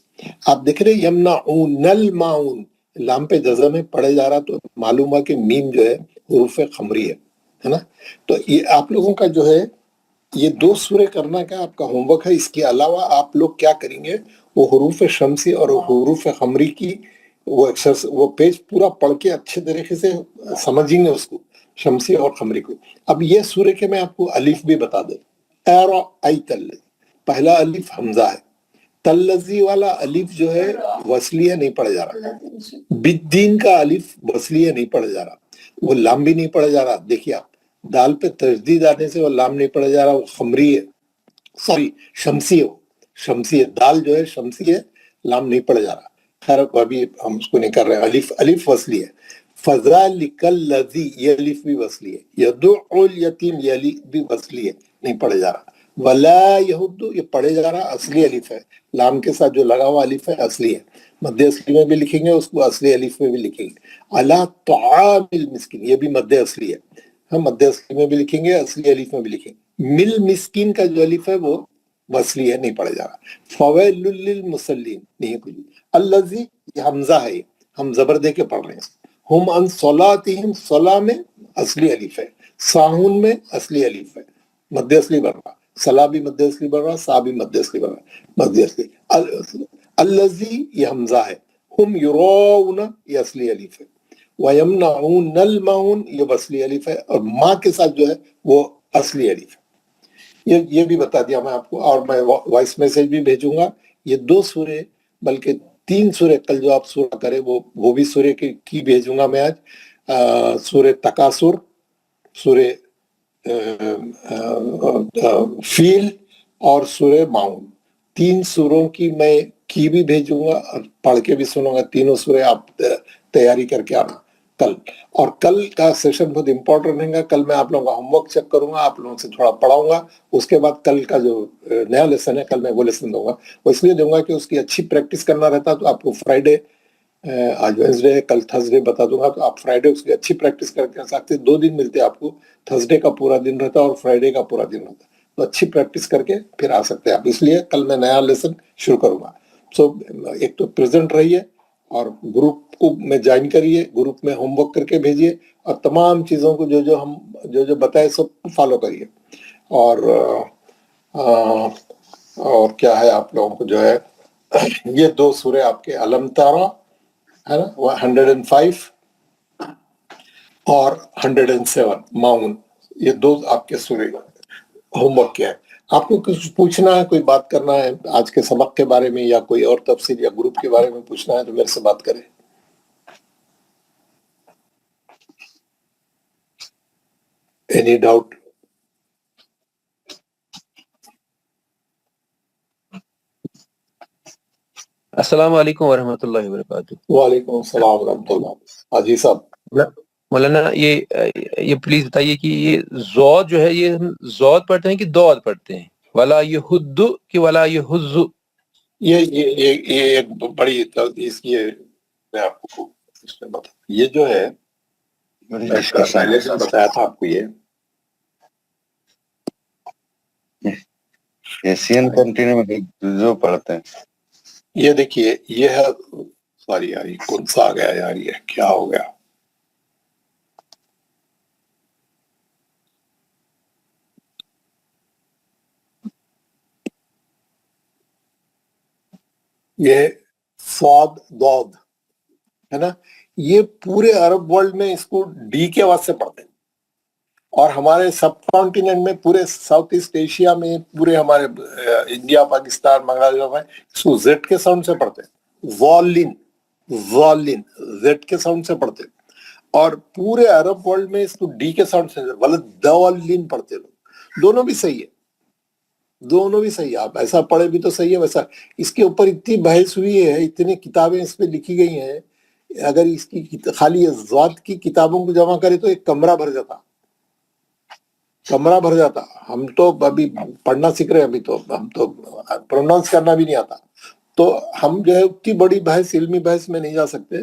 آپ دیکھ رہے یمنعون الماؤن، لام پہ جزم میں پڑھے جا رہا تو معلوم ہوا کہ میم جو ہے حروف خمری ہے نا. تو یہ آپ لوگوں کا جو ہے یہ 2 سورے کرنا کا آپ کا ہوم ورک ہے. اس کے علاوہ آپ لوگ کیا کریں گے، وہ حروف شمسی اور حروف خمری کی وہ پیج پورا پڑھ کے اچھے طریقے سے سمجھیں گے اس کو، شمسی اور خمری کو. اب یہ سورے کے میں آپ کو الف بھی بتا دیں. ارأیت الذی، پہلا الف حمزہ ہے. تلذی والا الف جو ہے وصلیہ نہیں پڑھا جا رہا. بالدین کا الف وصلیہ نہیں پڑھا جا رہا، وہ لام بھی نہیں پڑھا جا رہا. دیکھیے آپ، دال پہ تجدید آنے سے وہ لام نہیں پڑھا جا رہا، وہ خمری ہے، سوری شمسی ہے. وہ شمسی ہے، دال جو ہے شمسی ہے، لام نہیں پڑھا جا رہا. خیر ابھی ہم اس کو نہیں کر رہے. الف وصلی ہے. فذالک الذی یہ الف بھی وصلی ہے. یدعو الیتیم یہ الف بھی وصلی ہے، نہیں پڑھا جا رہا. ولا یہد یہ پڑھے جا رہا، اصلی الف ہے. لام کے ساتھ جو لگا ہوا الف ہے اصلی ہے. مد اصلی میں بھی لکھیں گے اس کو، اصلی الف میں بھی لکھیں گے. علی طعام المسکین یہ بھی مد اصلی ہے، ہم مد اصلی میں بھی لکھیں گے، اصلی الف میں بھی لکھیں گے. مل مسکین کا جو الف ہے وہ وصلی ہے، نہیں پڑھا جا رہا. فویل للمصلین نہیں ہے کچھ. الذی یہ حمزہ ہے، ہم زبر دے کے پڑھ رہے ہیں. ہم ان صلاتہم، صلا میں اصلی الف ہے، ساہون میں اصلی الف ہے، مد اصلی بڑھ رہا. صلا بھی مد اصلی بڑھ رہا، سا بھی مد اصلی بڑھ رہا، مد اصلی. الذی یہ حمزہ ہے. ہم یرون یہ اصلی الف ہے. وَيَمْنَعُونَ الْمَعُونَ یہ وصلی الف ہے، اور ماں کے ساتھ جو ہے وہ اصلی الف ہے. یہ بھی بتا دیا میں آپ کو، اور میں وائس میسج بھی بھیجوں گا. یہ 2 سورے بلکہ 3 سورے کل جو آپ سورہ کرے وہ بھی سورے کی بھیجوں گا میں آج. سورہ تکاثر، سورہ فیل اور سورہ ماؤن، 3 سوروں کی میں کی بھی بھیجوں گا اور پڑھ کے بھی سنوں گا. تینوں سورے آپ تیاری کر کے آنا کل. اور کل کا سیشن بہت امپورٹنٹ رہے گا. کل میں آپ لوگوں کا ہوم ورک چیک کروں گا، آپ لوگوں سے تھوڑا پڑھاؤں گا. اس کے بعد کل کا جو نیا لیسن ہے کل میں وہ لیسن دوں گا. وہ اس لیے دوں گا کہ اس کی اچھی پریکٹس کرنا رہتا. تو آپ کو فرائیڈے، آج وینسڈے ہے، کل تھرسڈے بتا دوں گا، تو آپ فرائیڈے اس کی اچھی پریکٹس کر کے سکتے. 2 دن ملتے آپ کو، تھرسڈے کا پورا دن رہتا اور فرائیڈے کا پورا دن رہتا. تو اچھی پریکٹس کر کے پھر آ سکتے ہیں آپ. اس لیے کل میں نیا لیسن شروع کروں گا. سو ایک تو پریزنٹ رہیے اور گروپ کو میں جوائن کریے، گروپ میں ہوم ورک کر کے بھیجیے، اور تمام چیزوں کو جو بتائے سب فالو کریے. اور کیا ہے آپ لوگوں کو جو ہے یہ 2 سورے آپ کے علم تارا ہے نا، 105 اور 107 ماؤن، یہ 2 آپ کے سورے ہوم ورک کیا ہے. آپ کو کچھ پوچھنا ہے، کوئی بات کرنا ہے آج کے سبق کے بارے میں، یا کوئی اور تفصیل یا گروپ کے بارے میں پوچھنا ہے تو میرے سے بات کریں. Any doubt? السلام علیکم ورحمۃ اللہ وبرکاتہ. وعلیکم السلام ورحمۃ اللہ. حاجی صاحب، مولانا یہ پلیز بتائیے کہ یہ زود جو ہے یہ ہم زود پڑھتے ہیں کہ دود پڑھتے ہیں؟ ولا یحد کہ ولا یحز؟ یہ ایک بڑی اس کی میں آپ کو اس میں بتا، یہ جو ہے میں پہلے سے بتایا تھا آپ کو، ایشین کنٹینیو میں جو پڑھتے ہیں یہ دیکھیے، یہ ہے، سوری یار یہ کون سا آ گیا یار، یہ کیا ہو گیا؟ یہ صاد ضاد ہے نا، یہ پورے عرب ورلڈ میں اس کو ڈی کے آواز سے پڑھتے ہیں، اور ہمارے سب کانٹیننٹ میں، پورے ساؤتھ ایسٹ ایشیا میں، پورے ہمارے انڈیا، پاکستان، بنگلہ دیش میں اس کو زیڈ کے ساؤنڈ سے پڑھتے ہیں. والین، والین زیڈ کے ساؤنڈ سے پڑھتے ہیں، اور پورے عرب ورلڈ میں اس کو ڈی کے ساؤنڈ سے ولدوالین پڑھتے ہیں لوگ. دونوں بھی صحیح ہے، دونوں بھی صحیح ہے. آپ ایسا پڑھے بھی تو صحیح ہے، ویسا اس کے اوپر اتنی بحث ہوئی ہے، اتنی کتابیں اس پہ لکھی گئی ہیں. اگر اس کی خالی ذات کی کتابوں کو جمع کرے تو ایک کمرہ بھر جاتا، کمرہ بھر جاتا. ہم تو ابھی پڑھنا سیکھ رہے ہیں، ابھی تو ہم تو پروناؤنس کرنا بھی نہیں آتا، تو ہم جو ہے اتنی بڑی بحث، علمی بحث میں نہیں جا سکتے.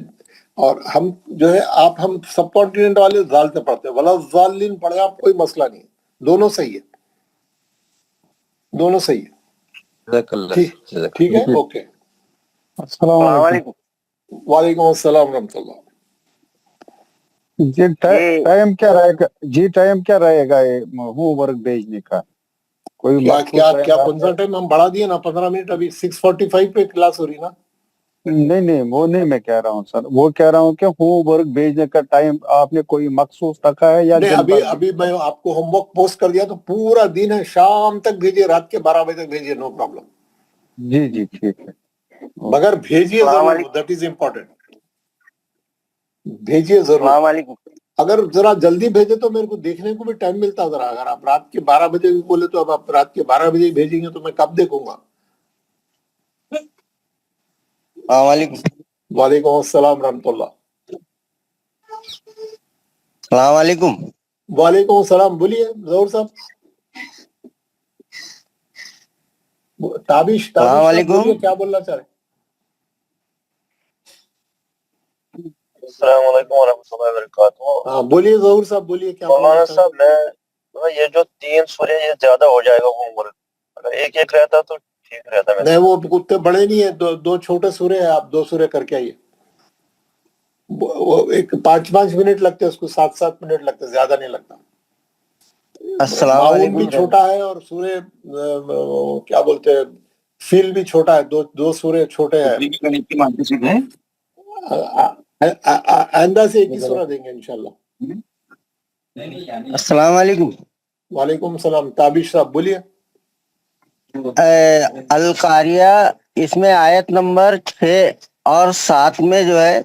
اور ہم جو ہے ہم سب کانٹیننٹ والے زال سے پڑھتے ہیں، ولا ضالین پڑھے آپ، کوئی مسئلہ نہیں ہے. دونوں صحیح ہے، دونوں صحیح ہے. جزاک اللہ. ٹھیک ہے، اوکے. السلام علیکم. وعلیکم السلام ورحمۃ اللہ. جی ٹائم کیا رہے گا؟ جی ٹائم کیا رہے گا ہوم ورک بھیجنے کا؟ کوئی کیا کون سا ٹائم ہم بڑھا دیے نا، 15 منٹ. ابھی 6:45 پہ کلاس ہو رہی نا. نہیں وہ نہیں میں کہہ رہا ہوں سر، وہ کہہ رہا ہوں کہ ہوم ورک بھیجنے کا ٹائم آپ نے کوئی مخصوص رکھا ہے یا نہیں، ابھی میں آپ کو ہوم ورک پوسٹ کر دیا تو پورا دن ہے، شام تک بھیجیے، رات کے 12 بجے تک بھیجیے، نو پرابلم. جی ٹھیک ہے، مگر بھیجیے ضرور، دیٹ از امپورٹینٹ. بھیجیے ضرور. السلام علیکم. اگر ذرا جلدی بھیجے تو میرے کو دیکھنے کو بھی ٹائم ملتا ذرا. اگر آپ رات کے 12 بجے بھی بولے تو اب آپ رات کے 12 بجے ہی بھیجیں گے تو میں کب دیکھوں گا؟ السلام علیکم. وعلیکم السلام رحمۃ اللہ. السلام علیکم. وعلیکم السلام. بولیے ظہور صاحب. تابش السلام علیکم. بولیے، کیا بولنا چاہ رہے؟ السلام علیکم ورحمۃ اللہ وبرکاتہ. ہاں بولیے ظہور صاحب، بولیے کیا بولنا مولانا چاہ رہے؟ صاحب یہ جو 3 سورے یہ زیادہ ہو جائے گا ہوم ورک، اگر ایک رہتا تو ٹھیک رہتا. نہیں، وہ اتنے بڑے نہیں ہیں، دو چھوٹے سورے ہیں، آپ 2 سورے کر کے آئیے. وہ ایک 5 منٹ لگتے ہیں اس کو، 7 منٹ لگتے، زیادہ نہیں لگتا. السلام معاون علیکم. بھی چھوٹا ہے، اور سورے کیا بولتے ہیں، فیل بھی چھوٹا ہے. دو سورے چھوٹے ہیں. آئندہ سے ایک ہی سورہ دیں گے انشاءاللہ. السلام علیکم. وعلیکم السلام. تابش صاحب بولیے. القاریہ، اس میں آیت نمبر 6 اور 7 میں جو ہے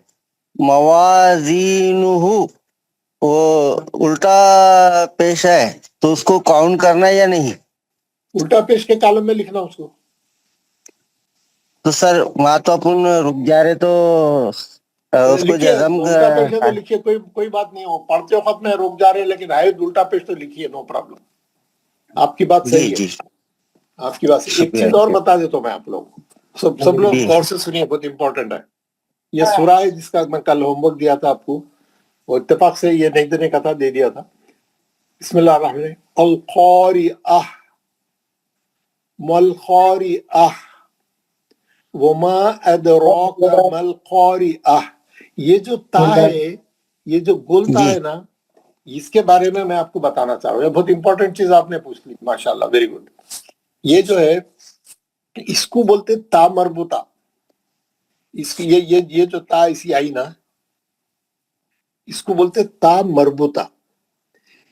موازینہ، وہ الٹا پیش ہے، تو اس کو کاؤنٹ کرنا ہے یا نہیں؟ الٹا پیش کے کالم میں لکھنا اس کو. تو سر وہاں تو اپن رک جا رہے، تو اس کو لکھیے جزم الٹا پیش ہے تو لکھیے، کوئی بات نہیں. ہو پڑھتے وقت میں روک جا رہے ہیں، لیکن ہے الٹا پیش تو لکھیے، نو پرابلم. آپ کی بات صحیح ہے، آپ کی بات صحیح. ایک چیز اور بتا دیتا ہوں میں آپ لوگوں کو، سب لوگ غور سے سنیے، بہت امپورٹنٹ ہے. یہ سورہ ہے جس کا میں کل ہوم ورک دیا تھا آپ کو، وہ اتفاق سے یہ نہیں دینے کا تھا، دے دیا تھا. بسم اللہ الرحمن الرحیم. القاریہ مالقاریہ وما ادراک مالقاریہ. یہ جو تا ہے، یہ جو گولتا ہے نا، اس کے بارے میں آپ کو بتانا چاہ رہا ہوں. یہ بہت امپورٹنٹ چیز آپ نے پوچھ لی، ماشاءاللہ، ویری گڈ. یہ جو ہے اس کو بولتے تا مربوطہ. اس کی یہ جو تا اسی آئی نا، اس کو بولتے تا مربوطہ.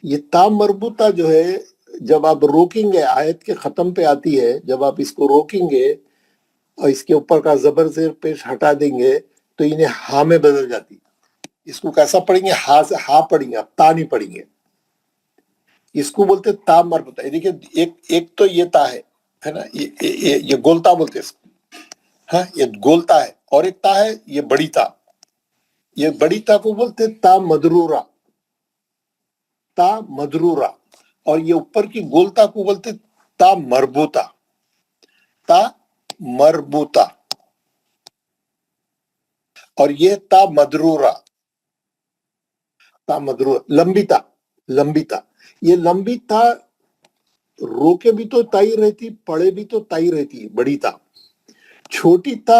یہ تا مربوطہ جو ہے جب آپ روکیں گے آیت کے ختم پہ آتی ہے، جب آپ اس کو روکیں گے اور اس کے اوپر کا زبر زیر پیش ہٹا دیں گے تو انہیں ہاں میں بدل جاتی. اس کو کیسا پڑھیں گے؟ ہاں سے ہاں پڑھیں گے، آپ تا نہیں پڑھیں گے. اس کو بولتے تا مربوطہ. دیکھیے ایک تو یہ تا ہے نا، یہ گولتا بولتے اس کو. ہاں یہ گولتا ہے، اور ایک تا ہے یہ بڑی تا. یہ بڑی تا کو بولتے تا مدرورہ، تا مدرورہ. اور یہ اوپر کی گولتا کو بولتے تا مربوطہ، تا مربوطہ. اور یہ تا مدرورہ، تا مدرورہ. لمبی تا، لمبی تا. یہ لمبی تا روکے بھی تو تائی رہتی، پڑھے بھی تو تائی رہتی ہے، بڑی تا. چھوٹی تا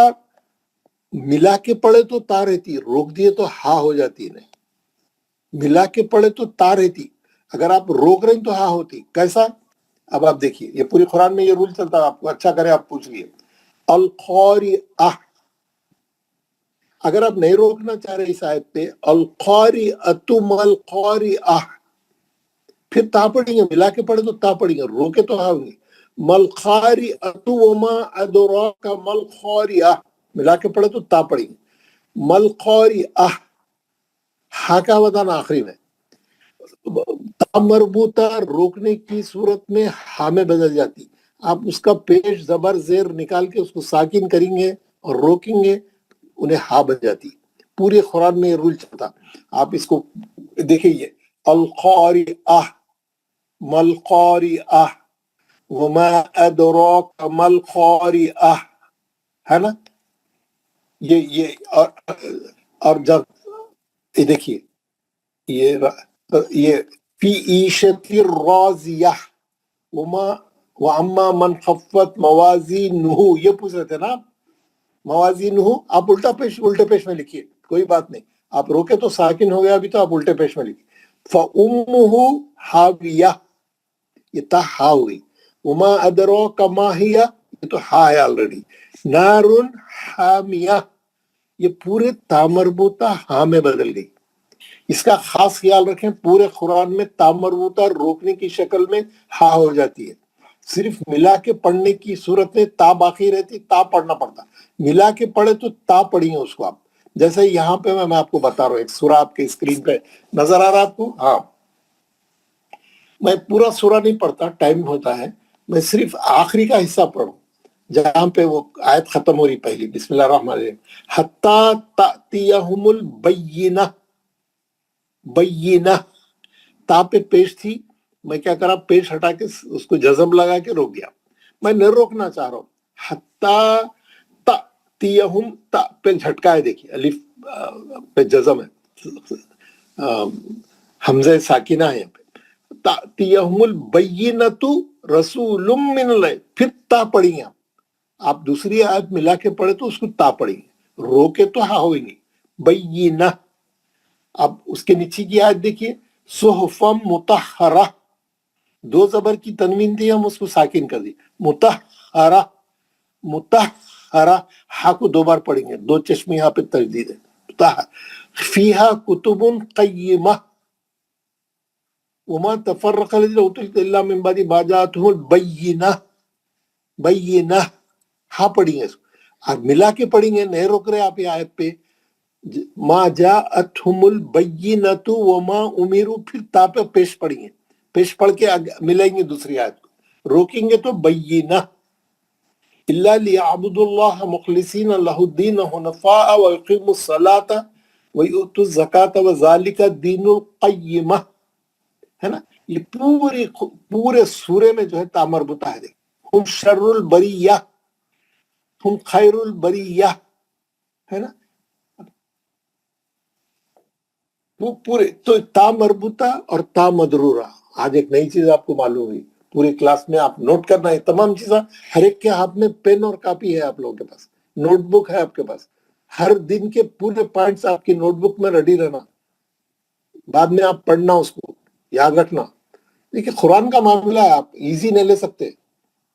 ملا کے پڑھے تو تا رہتی، روک دیے تو ہا ہو جاتی ہے. ملا کے پڑھے تو تا رہتی، اگر آپ روک رہے ہیں تو ہا ہوتی. کیسا؟ اب آپ دیکھیے، یہ پوری قرآن میں یہ رول چلتا ہے. آپ کو اچھا کرے آپ پوچھ لیے القاریہ. اگر آپ نہیں روکنا چاہ رہے اس آیت پہ، القاریۃ ما القاریہ، پھر تا پڑھیں گے. ملا کے پڑھے تو تا پڑھیں گے، روکے تو ہا ہوگی. ملقاریۃ وما ادراک ملقاریہ، ملا کے پڑھے تو تا پڑھیں گے. ملقاریہ، ہا کا وزن آخری میں. تا مربوطہ روکنے کی صورت میں ہا میں بدل جاتی. آپ اس کا پیش زبر زیر نکال کے اس کو ساکن کریں گے اور روکیں گے، انہیں ہا بن جاتی. پورے قرآن میں یہ رول چلتا. آپ اس کو دیکھیے، القاریہ، ملقاریہ، وما ادراک ملقاریہ، ہے نا. یہ اور جب یہ دیکھیے، یہ فی عیشت راضیہ واما من خفت موازینہ، یہ پوچھ رہے تھے نا آپ. موازینہ آپ الٹے پیش میں لکھیے، کوئی بات نہیں. آپ روکے تو ساکن ہو گیا، ابھی تو آپ الٹے پیش میں لکھیے. فَأُمُّهُ حاویہ، یہ تا ہا ہوئی. وما ادراک ما ہی، یہ تو ہا ہے آلریڈی. نار حامیہ، یہ پورے تا مربوطہ ہاں میں بدل گئی. اس کا خاص خیال رکھیں، پورے قرآن میں تا مربوطہ روکنے کی شکل میں ہا ہو جاتی ہے. صرف ملا کے پڑھنے کی صورت میں تا باقی رہتی، تا پڑھنا پڑتا. ملا کے پڑھے تو تا پڑھیں اس کو آپ. جیسے یہاں پہ میں آپ کو بتا رہا ہوں، ایک سورہ آپ کے اسکرین پہ نظر آ رہا آپ کو. ہاں میں پورا سورہ نہیں پڑھتا، ٹائم ہوتا ہے. میں صرف آخری کا حصہ پڑھوں جہاں پہ وہ آیت ختم ہو رہی پہلی. بسم اللہ الرحمن الرحیم. حتیٰ تأتیہم البینہ، بینہ تا پہ پیش تھی، میں کیا کرا، پیش ہٹا کے اس کو جزم لگا کے روک گیا. میں نہیں روکنا چاہ رہا ہوں. حتیٰ تأتیہم، تا پہ جھٹکا ہے، دیکھیے الف پہ جزم ہے، حمزہ ساکنہ ہے یہاں پہ. تأتیہم البینۃ رسول من اللہ، پھر تا پڑھیں گے. آپ دوسری آیت ملا کے پڑھے تو اس کو تا پڑھیں گے، روکے تو ہا ہوئیں گے. بینہ. اب اس کے نیچے کی آیت دیکھیے، صحفم مطہرہ، دو زبر کی تنوین تھی، ہم اس کو ساکن کر دی. مطہرہ، مطہرہ، ہا کو دو بار پڑھیں گے، دو چشمی یہاں پہ تجدید ہے. فیہا کتب قیمہ وما تفرق الذین اوتوا الکتاب الا من بعد ما جاءتهم البینہ. بینہ، ہاں پڑھیں گے اس کو. آپ ملا کے پڑھیں گے، نہیں روک رہے آپ یہ آیت پہ. ما جاءتهم البینۃ وما امروا، پھر تا پہ پیش پڑھیں گے، پیش پڑھ کے ملائیں گے دوسری آیت کو. روکیں گے تو بینہ. الا لیعبدوا اللہ مخلصین لہ الدین حنفاء ویقیموا الصلاۃ ویؤتوا الزکاۃ وذلک الدین القیمہ، ہے نا. یہ پورے سورے میں جو ہے تا مربوطہ ہے. ہم شر البریہ، ہم خیر البریہ، ہے نا. وہ پورے تو تا مربوطہ اور تا مدرورہ. آج ایک نئی چیز آپ کو معلوم ہوئی، پوری کلاس میں آپ نوٹ کرنا ہے تمام چیزیں. ہر ایک کے ہاتھ میں پین اور کاپی ہے، آپ لوگوں کے پاس نوٹ بک ہے آپ کے پاس. ہر دن کے پورے پوائنٹس آپ کی نوٹ بک میں ریڈی رہنا، بعد میں آپ پڑھنا، اس کو یاد رکھنا. دیکھیے قرآن کا معاملہ ہے، آپ ایزی نہیں لے سکتے،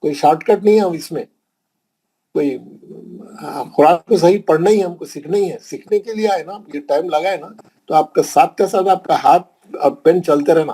کوئی شارٹ کٹ نہیں ہے اس میں. کوئی قرآن کو صحیح پڑھنا ہی ہے، ہم کو سیکھنا ہی ہے. سیکھنے کے لیے آئے نا، یہ ٹائم لگا ہے نا، تو آپ کا ساتھ آپ کا ہاتھ اور پین چلتے رہنا.